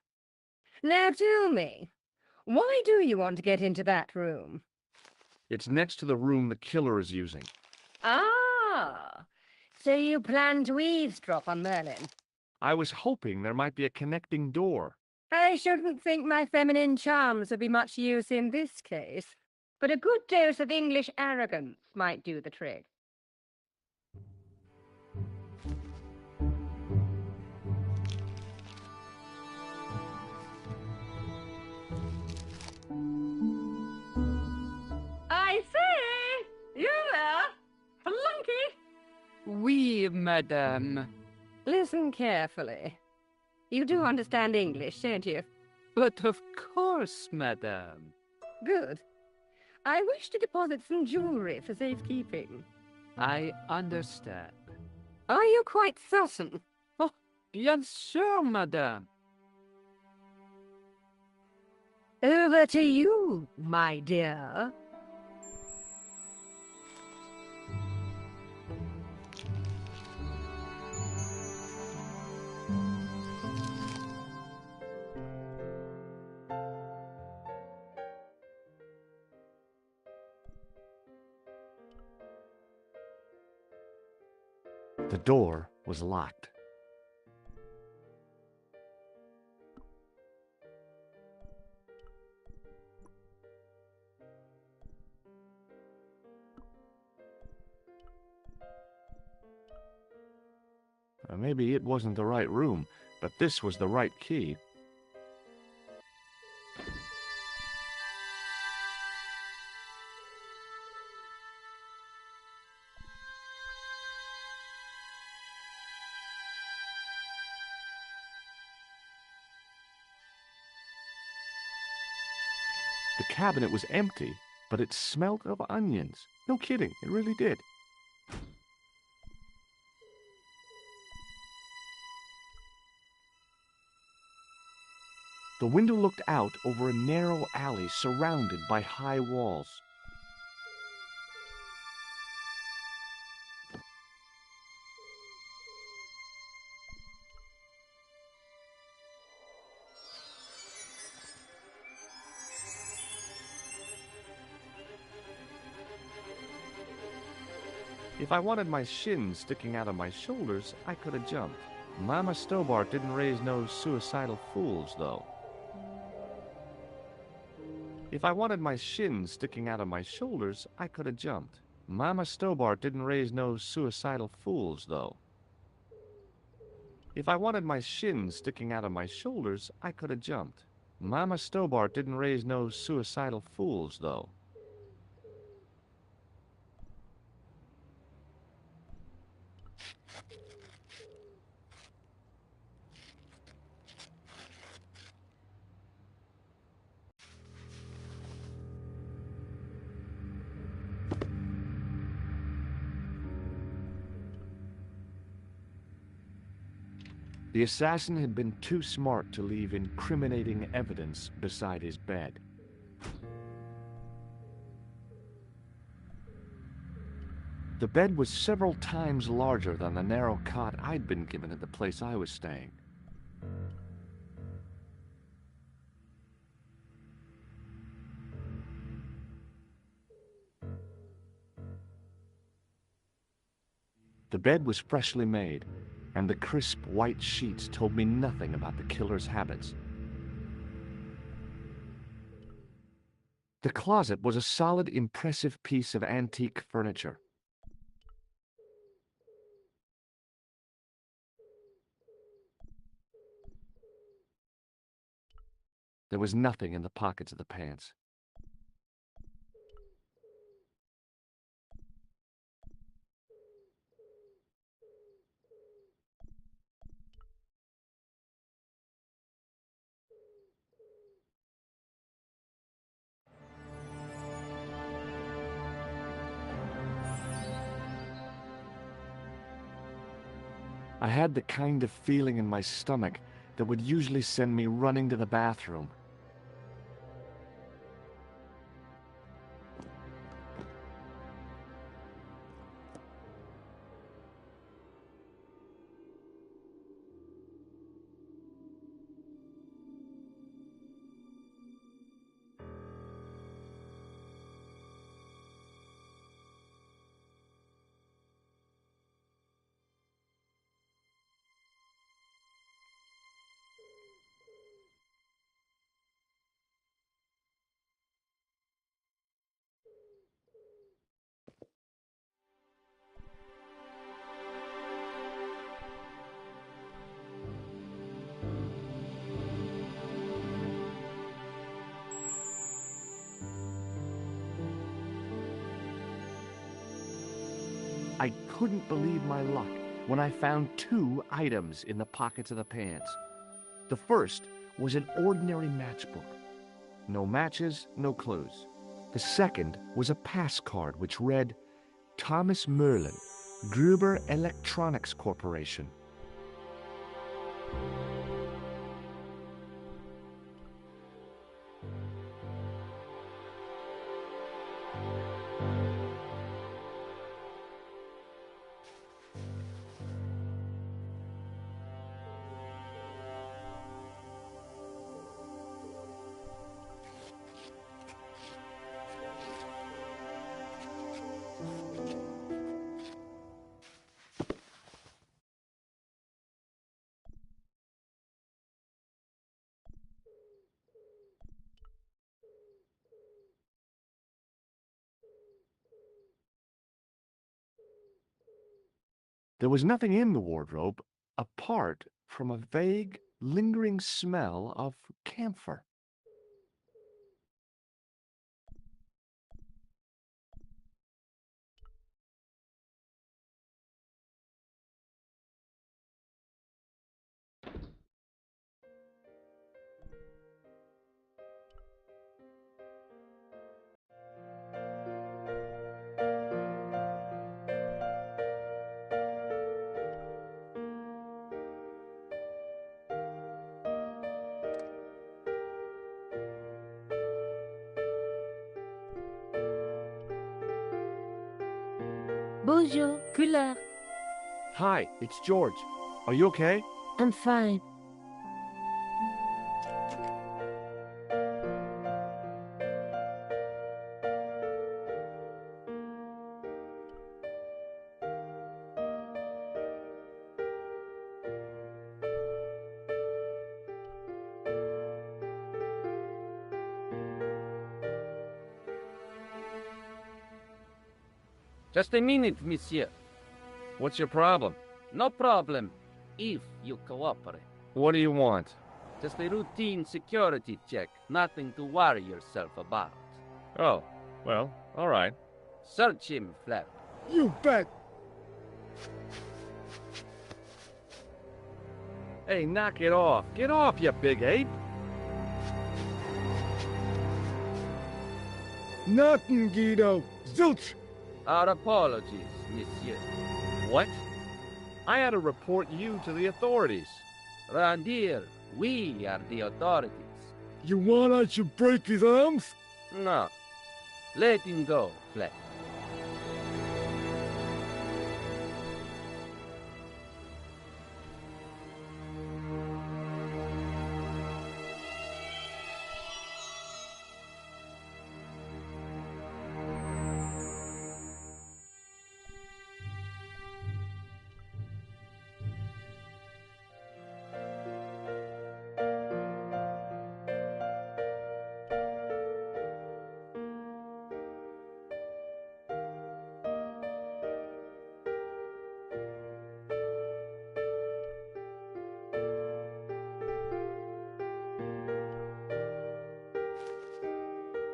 Now tell me, why do you want to get into that room? It's next to the room the killer is using. Ah, so you plan to eavesdrop on Merlin? I was hoping there might be a connecting door. I shouldn't think my feminine charms would be much use in this case, but a good dose of English arrogance might do the trick. I say! You there? Flunky! Oui, madame. Listen carefully. You do understand English, don't you? But of course, madame. Good. I wish to deposit some jewelry for safekeeping. I understand. Are you quite certain? Oh, bien sûr, madame. Over to you, my dear. The door was locked. Maybe it wasn't the right room, but this was the right key. The cabinet was empty, but it smelt of onions. No kidding, it really did. The window looked out over a narrow alley surrounded by high walls. If I wanted my shins sticking out of my shoulders, I could have jumped. Mama Stobart didn't raise no suicidal fools, though. If I wanted my shins sticking out of my shoulders, I could have jumped. Mama Stobart didn't raise no suicidal fools, though. If I wanted my shins sticking out of my shoulders, I could have jumped. Mama Stobart didn't raise no suicidal fools, though. The assassin had been too smart to leave incriminating evidence beside his bed. The bed was several times larger than the narrow cot I'd been given at the place I was staying. The bed was freshly made, and the crisp white sheets told me nothing about the killer's habits. The closet was a solid, impressive piece of antique furniture. There was nothing in the pockets of the pants. I had the kind of feeling in my stomach that would usually send me running to the bathroom. I couldn't believe my luck when I found 2 items in the pockets of the pants. The first was an ordinary matchbook. No matches, no clues. The second was a pass card which read, Thomas Merlin, Gruber Electronics Corporation. There was nothing in the wardrobe apart from a vague, lingering smell of camphor. Bonjour, couleur. Hi, it's George. Are you okay? I'm fine. Just a minute, monsieur. What's your problem? No problem, if you cooperate. What do you want? Just a routine security check, nothing to worry yourself about. Oh, well, all right. Search him, Flap. You bet. Hey, knock it off. Get off, you big ape. Nothing, Guido. Zilch. Our apologies, monsieur. What? I had to report you to the authorities. Round here, we are the authorities. You want I should break his arms? No. Let him go, Flap.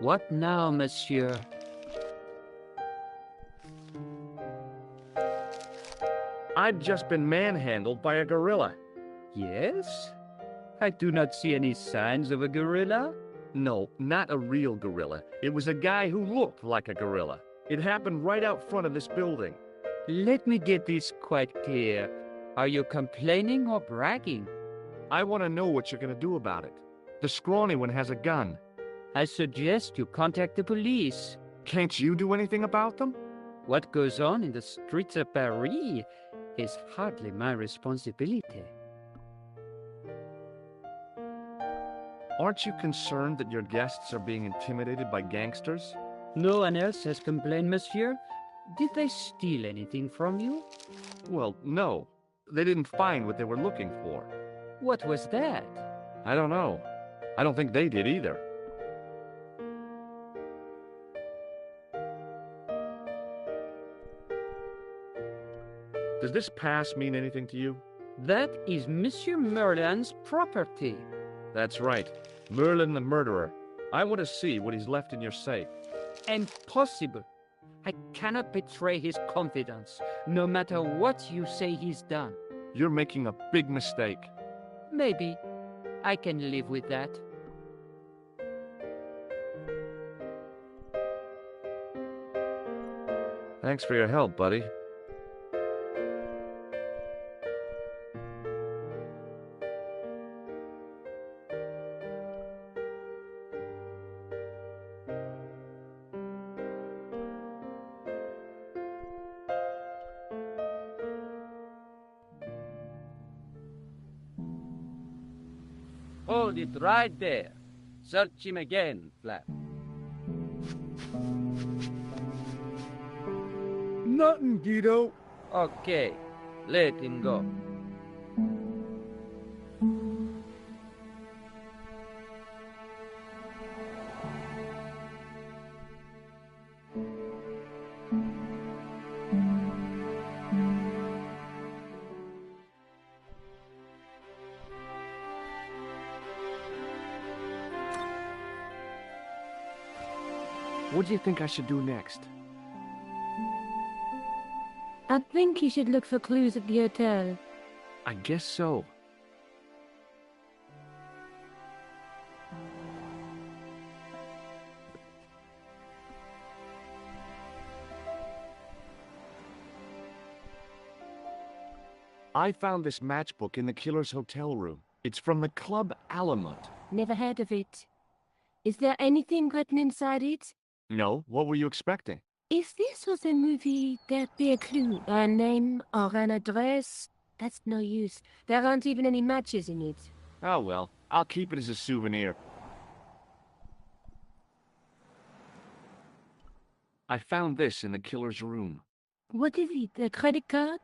What now, monsieur? I'd just been manhandled by a gorilla. Yes? I do not see any signs of a gorilla. No, not a real gorilla. It was a guy who looked like a gorilla. It happened right out front of this building. Let me get this quite clear. Are you complaining or bragging? I want to know what you're going to do about it. The scrawny one has a gun. I suggest you contact the police. Can't you do anything about them? What goes on in the streets of Paris is hardly my responsibility. Aren't you concerned that your guests are being intimidated by gangsters? No one else has complained, monsieur? Did they steal anything from you? Well, no. They didn't find what they were looking for. What was that? I don't know. I don't think they did either. Does this pass mean anything to you? That is Monsieur Merlin's property. That's right. Merlin the murderer. I want to see what he's left in your safe. Impossible. I cannot betray his confidence, no matter what you say he's done. You're making a big mistake. Maybe. I can live with that. Thanks for your help, buddy. Hold it right there. Search him again, Flap. Nothing, Guido. Okay, let him go. What do you think I should do next? I think you should look for clues at the hotel. I guess so. I found this matchbook in the killer's hotel room. It's from the Club Alamut. Never heard of it. Is there anything written inside it? No, what were you expecting? If this was a movie, there'd be a clue, a name or an address. That's no use. There aren't even any matches in it. Oh well, I'll keep it as a souvenir. I found this in the killer's room. What is it, a credit card?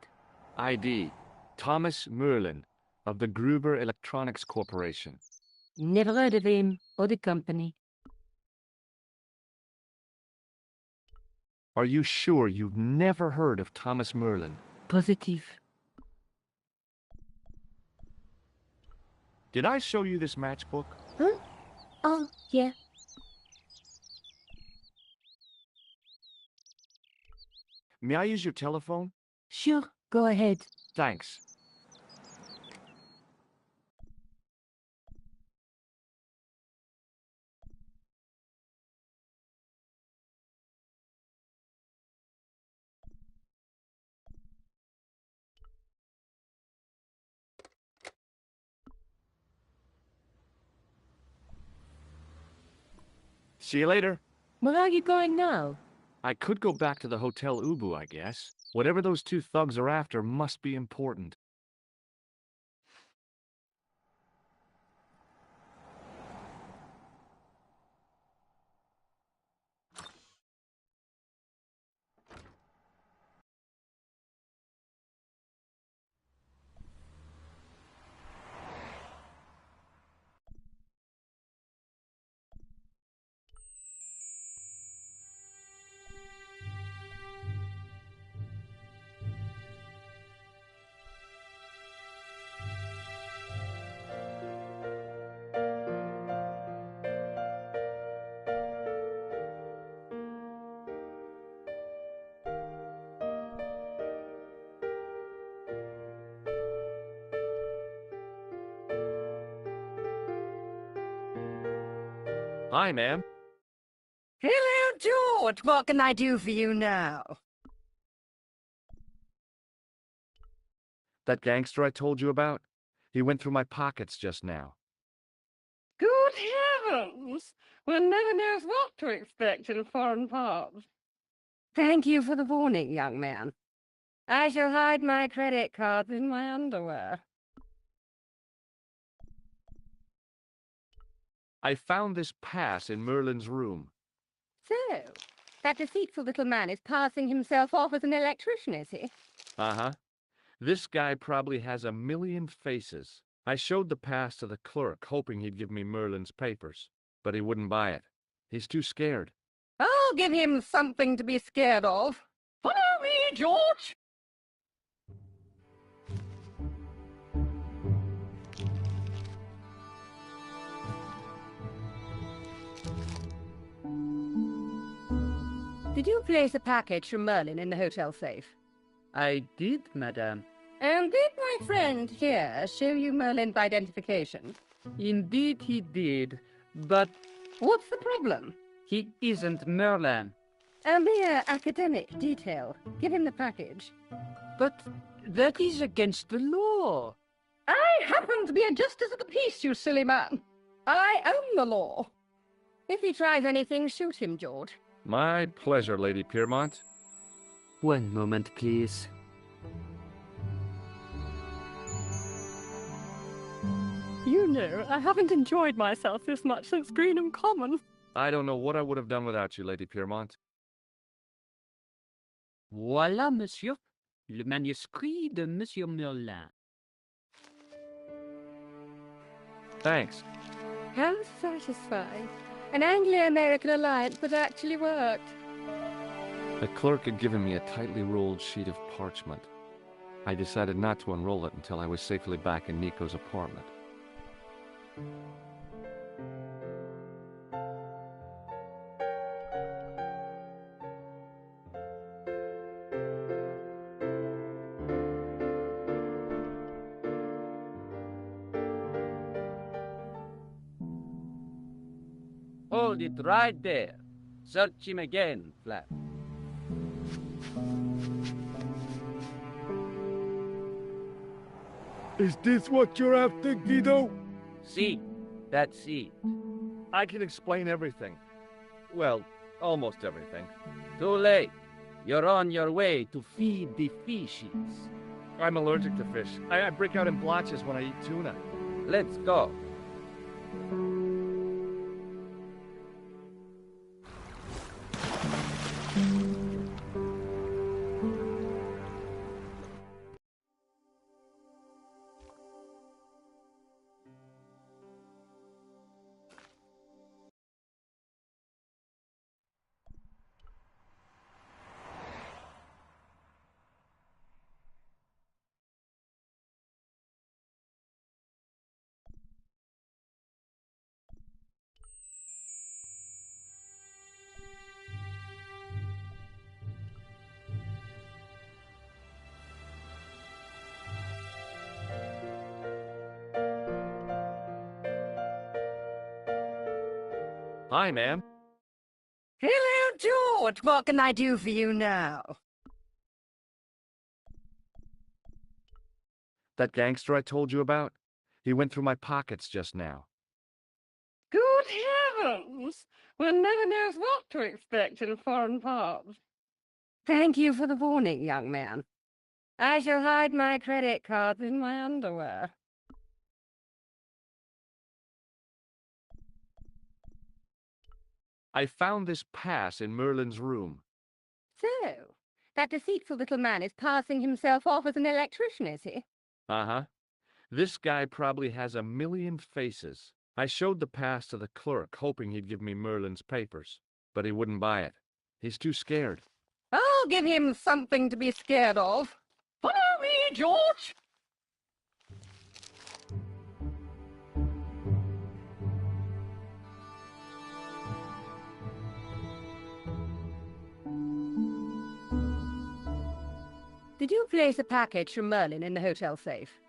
ID. Thomas Merlin, of the Gruber Electronics Corporation. Never heard of him, or the company. Are you sure you've never heard of Thomas Merlin? Positive. Did I show you this matchbook? Huh? Oh, yeah. May I use your telephone? Sure, go ahead. Thanks. See you later. Where are you going now? I could go back to the Hotel Ubu, I guess. Whatever those two thugs are after must be important. Hi, ma'am. Hello, George. What can I do for you now? That gangster I told you about? He went through my pockets just now. Good heavens! One never knows what to expect in foreign parts. Thank you for the warning, young man. I shall hide my credit cards in my underwear. I found this pass in Merlin's room. So, that deceitful little man is passing himself off as an electrician, is he? Uh-huh. This guy probably has a million faces. I showed the pass to the clerk, hoping he'd give me Merlin's papers, but he wouldn't buy it. He's too scared. I'll give him something to be scared of. Follow me, George! Did you place a package from Merlin in the hotel safe? I did, madame. And did my friend here show you Merlin's identification? Indeed he did, but What's the problem? he isn't Merlin. A mere academic detail. Give him the package. But that is against the law. I happen to be a justice of the peace, you silly man. I own the law. If he tries anything, shoot him, George. My pleasure, Lady Piermont. One moment, please. You know, I haven't enjoyed myself this much since Greenham Common. I don't know what I would have done without you, Lady Piermont. Voilà, monsieur. Le manuscrit de Monsieur Merlin. Thanks. How satisfying. An Anglo-American alliance that actually worked. The clerk had given me a tightly rolled sheet of parchment. I decided not to unroll it until I was safely back in Nico's apartment. Hold it right there. Search him again, Flap. Is this what you're after, Guido? See, that's it. I can explain everything. Well, almost everything. Too late. You're on your way to feed the fishes. I'm allergic to fish. I break out in blotches when I eat tuna. Let's go. Hi, ma'am. Hello, George. What can I do for you now? That gangster I told you about? He went through my pockets just now. Good heavens! One never knows what to expect in foreign parts. Thank you for the warning, young man. I shall hide my credit cards in my underwear. I found this pass in Merlin's room. So, that deceitful little man is passing himself off as an electrician, is he? Uh-huh. This guy probably has a million faces. I showed the pass to the clerk, hoping he'd give me Merlin's papers, but he wouldn't buy it. He's too scared. I'll give him something to be scared of. Follow me, George! Did you place a package from Merlin in the hotel safe?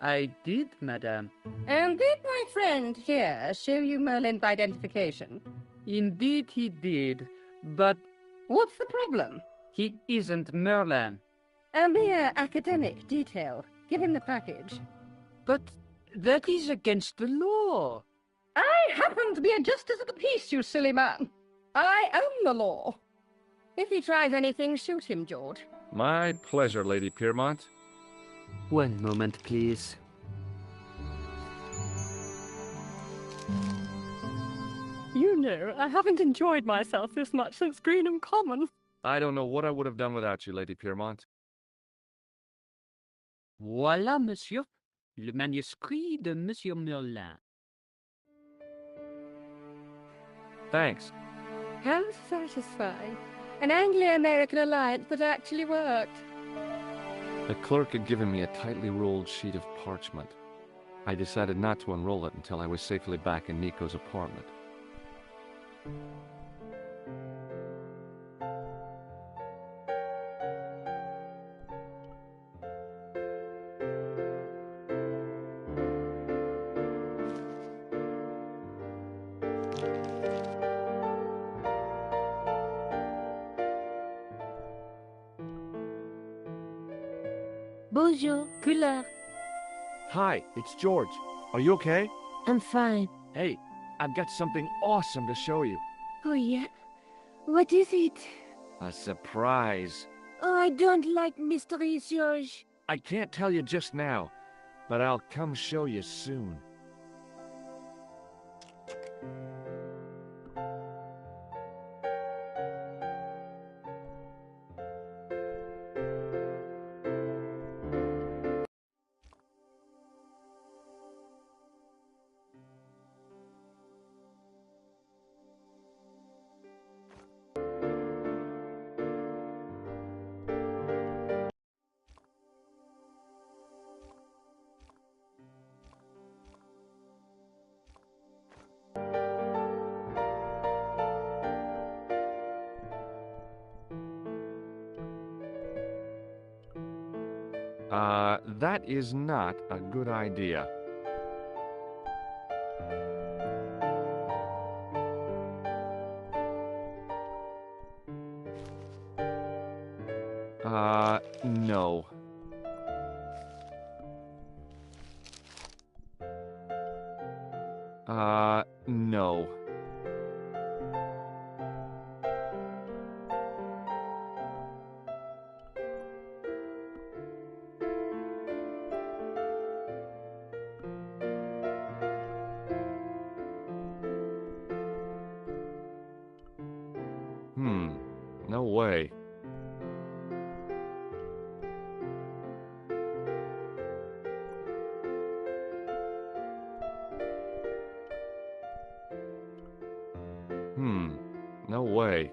I did, madame. And did my friend here show you Merlin's identification? Indeed he did, but What's the problem? he isn't Merlin. A mere academic detail. Give him the package. But that is against the law. I happen to be a justice of the peace, you silly man. I am the law. If he tries anything, shoot him, George. My pleasure, Lady Piermont. One moment, please. You know, I haven't enjoyed myself this much since Greenham Common. I don't know what I would have done without you, Lady Piermont. Voilà, monsieur. Le manuscrit de Monsieur Merlin. Thanks. How satisfying. An Anglo-American alliance that actually worked. The clerk had given me a tightly rolled sheet of parchment. I decided not to unroll it until I was safely back in Nico's apartment. Bonjour, couleur. Hi, it's George. Are you okay? I'm fine. Hey, I've got something awesome to show you. Oh, yeah? What is it? A surprise. Oh, I don't like mysteries, George. I can't tell you just now, but I'll come show you soon. That is not a good idea. No. No. No way. No way.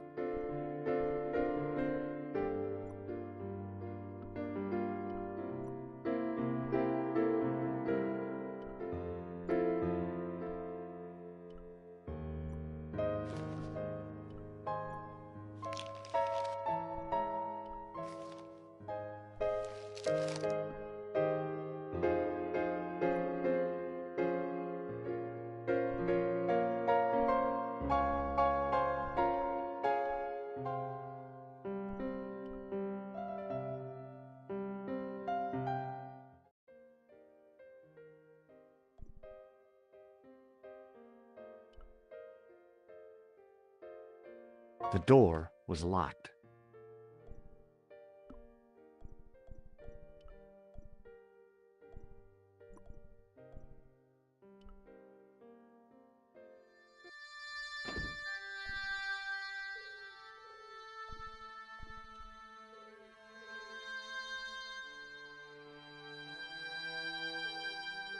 The door was locked.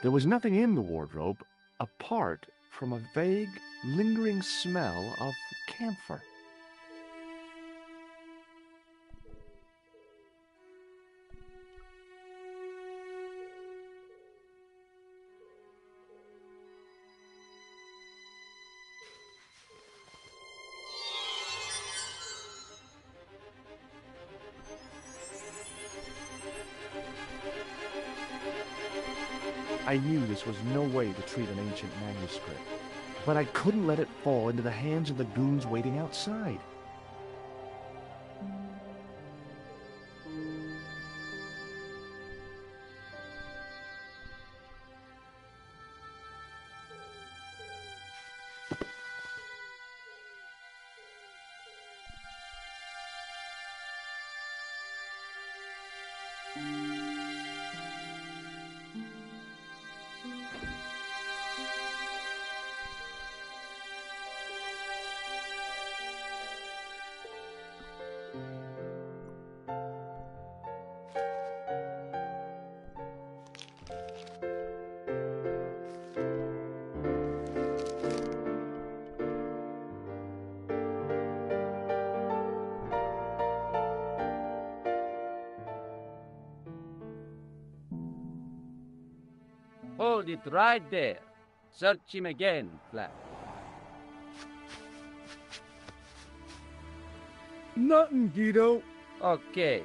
There was nothing in the wardrobe apart from a vague, lingering smell of camphor. I knew this was no way to treat an ancient manuscript, but I couldn't let it fall into the hands of the goons waiting outside. Hold it right there. Search him again, Flap. Nothing, Guido. Okay,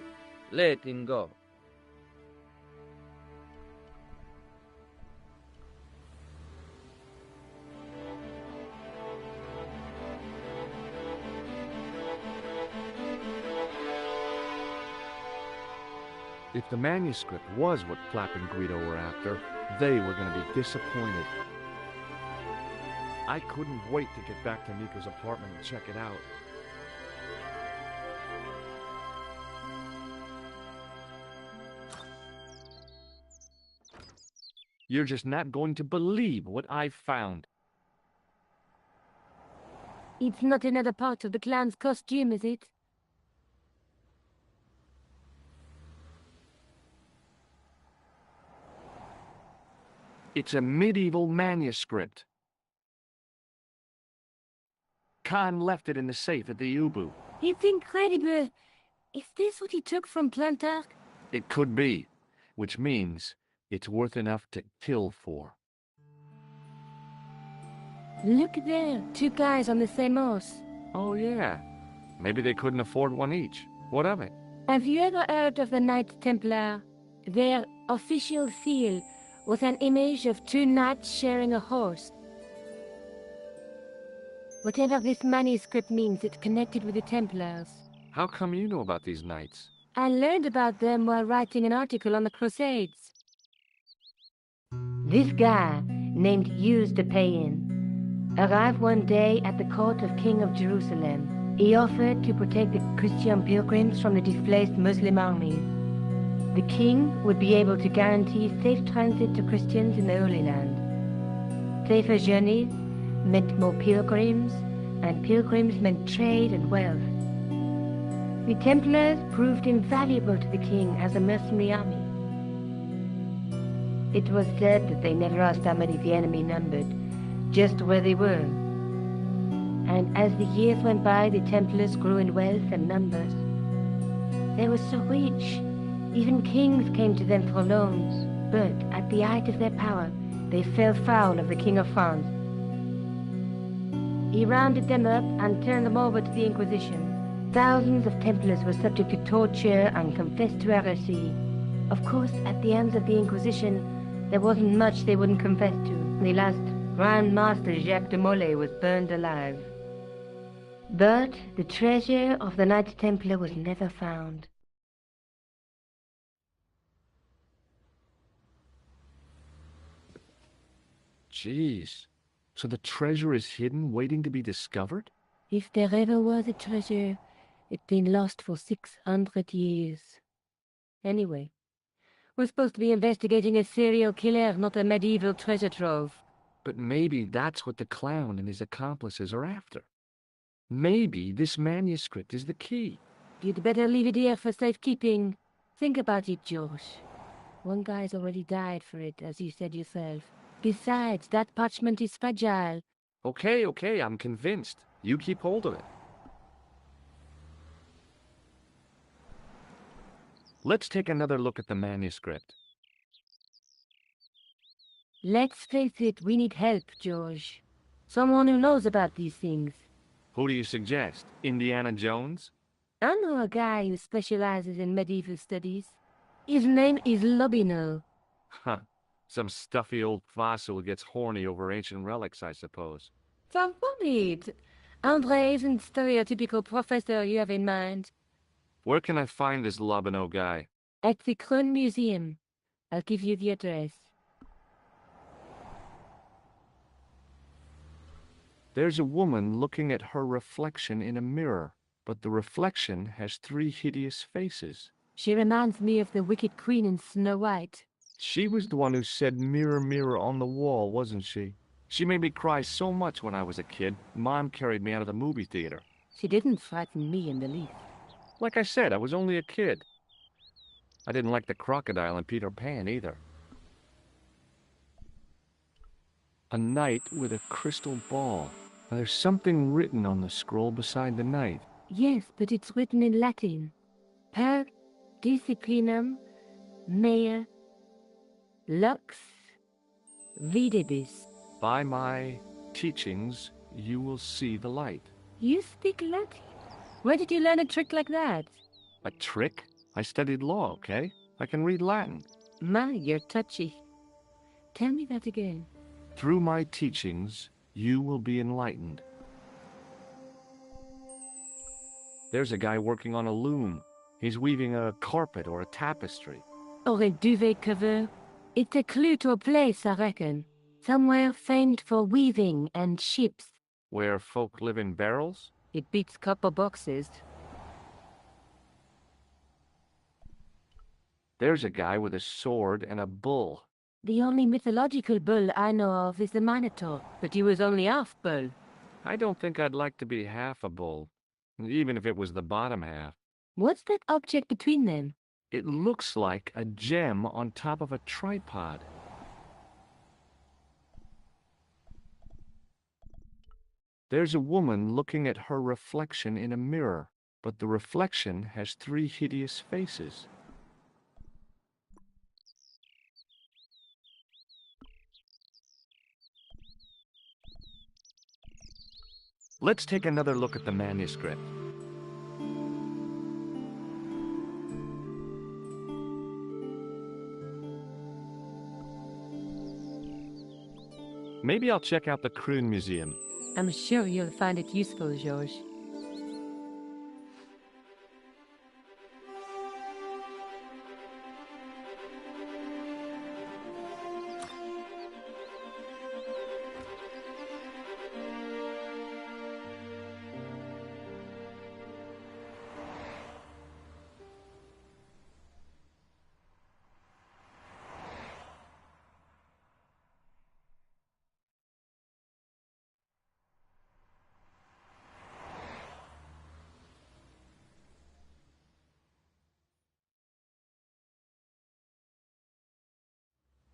let him go. If the manuscript was what Flap and Guido were after, they were going to be disappointed. I couldn't wait to get back to Nico's apartment and check it out. You're just not going to believe what I found. It's not another part of the clown's costume, is it? It's a medieval manuscript. Khan left it in the safe at the Ubu. It's incredible. Is this what he took from Plantark? It could be, which means it's worth enough to kill for. Look there, 2 guys on the same horse. Oh yeah, maybe they couldn't afford one each. What of it? Have you ever heard of the Knights Templar? Their official seal was an image of 2 knights sharing a horse. Whatever this manuscript means, it's connected with the Templars. How come you know about these knights? I learned about them while writing an article on the Crusades. This guy, named Hughes de Payen, arrived one day at the court of King of Jerusalem. He offered to protect the Christian pilgrims from the displaced Muslim armies. The king would be able to guarantee safe transit to Christians in the Holy Land. Safer journeys meant more pilgrims, and pilgrims meant trade and wealth. The Templars proved invaluable to the king as a mercenary army. It was said that they never asked how many the enemy numbered, just where they were. And as the years went by, the Templars grew in wealth and numbers. They were so rich, even kings came to them for loans, but at the height of their power, they fell foul of the King of France. He rounded them up and turned them over to the Inquisition. Thousands of Templars were subject to torture and confessed to heresy. Of course, at the hands of the Inquisition, there wasn't much they wouldn't confess to. The last Grand Master Jacques de Molay was burned alive. But the treasure of the Knights Templar was never found. Jeez. So the treasure is hidden, waiting to be discovered? If there ever was a treasure, it's been lost for 600 years. Anyway, we're supposed to be investigating a serial killer, not a medieval treasure trove. But maybe that's what the clown and his accomplices are after. Maybe this manuscript is the key. You'd better leave it here for safekeeping. Think about it, Josh. One guy's already died for it, as you said yourself. Besides, that parchment is fragile. Okay, I'm convinced. You keep hold of it. Let's take another look at the manuscript. Let's face it, we need help, George. Someone who knows about these things. Who do you suggest? Indiana Jones? I know a guy who specializes in medieval studies. His name is Lobino. Huh. Some stuffy old fossil gets horny over ancient relics, I suppose. So funny. Andre isn't stereotypical professor you have in mind. Where can I find this Lobino guy? At the Kroon Museum. I'll give you the address. There's a woman looking at her reflection in a mirror, but the reflection has 3 hideous faces. She reminds me of the Wicked Queen in Snow White. She was the one who said mirror, mirror on the wall, wasn't she? She made me cry so much when I was a kid, Mom carried me out of the movie theater. She didn't frighten me in the least. Like I said, I was only a kid. I didn't like the crocodile in Peter Pan either. A knight with a crystal ball. Now, there's something written on the scroll beside the knight. Yes, but it's written in Latin. Per disciplinam mea lux videbis. By my teachings, you will see the light. You speak Latin? Where did you learn a trick like that? A trick? I studied law, okay? I can read Latin. My, you're touchy. Tell me that again. Through my teachings, you will be enlightened. There's a guy working on a loom. He's weaving a carpet or a tapestry. Or a duvet cover. It's a clue to a place, I reckon. Somewhere famed for weaving and ships. Where folk live in barrels? It beats copper boxes. There's a guy with a sword and a bull. The only mythological bull I know of is the Minotaur, but he was only half bull. I don't think I'd like to be half a bull, even if it was the bottom half. What's that object between them? It looks like a gem on top of a tripod. There's a woman looking at her reflection in a mirror, but the reflection has 3 hideous faces. Let's take another look at the manuscript. Maybe I'll check out the Kroon Museum. I'm sure you'll find it useful, George.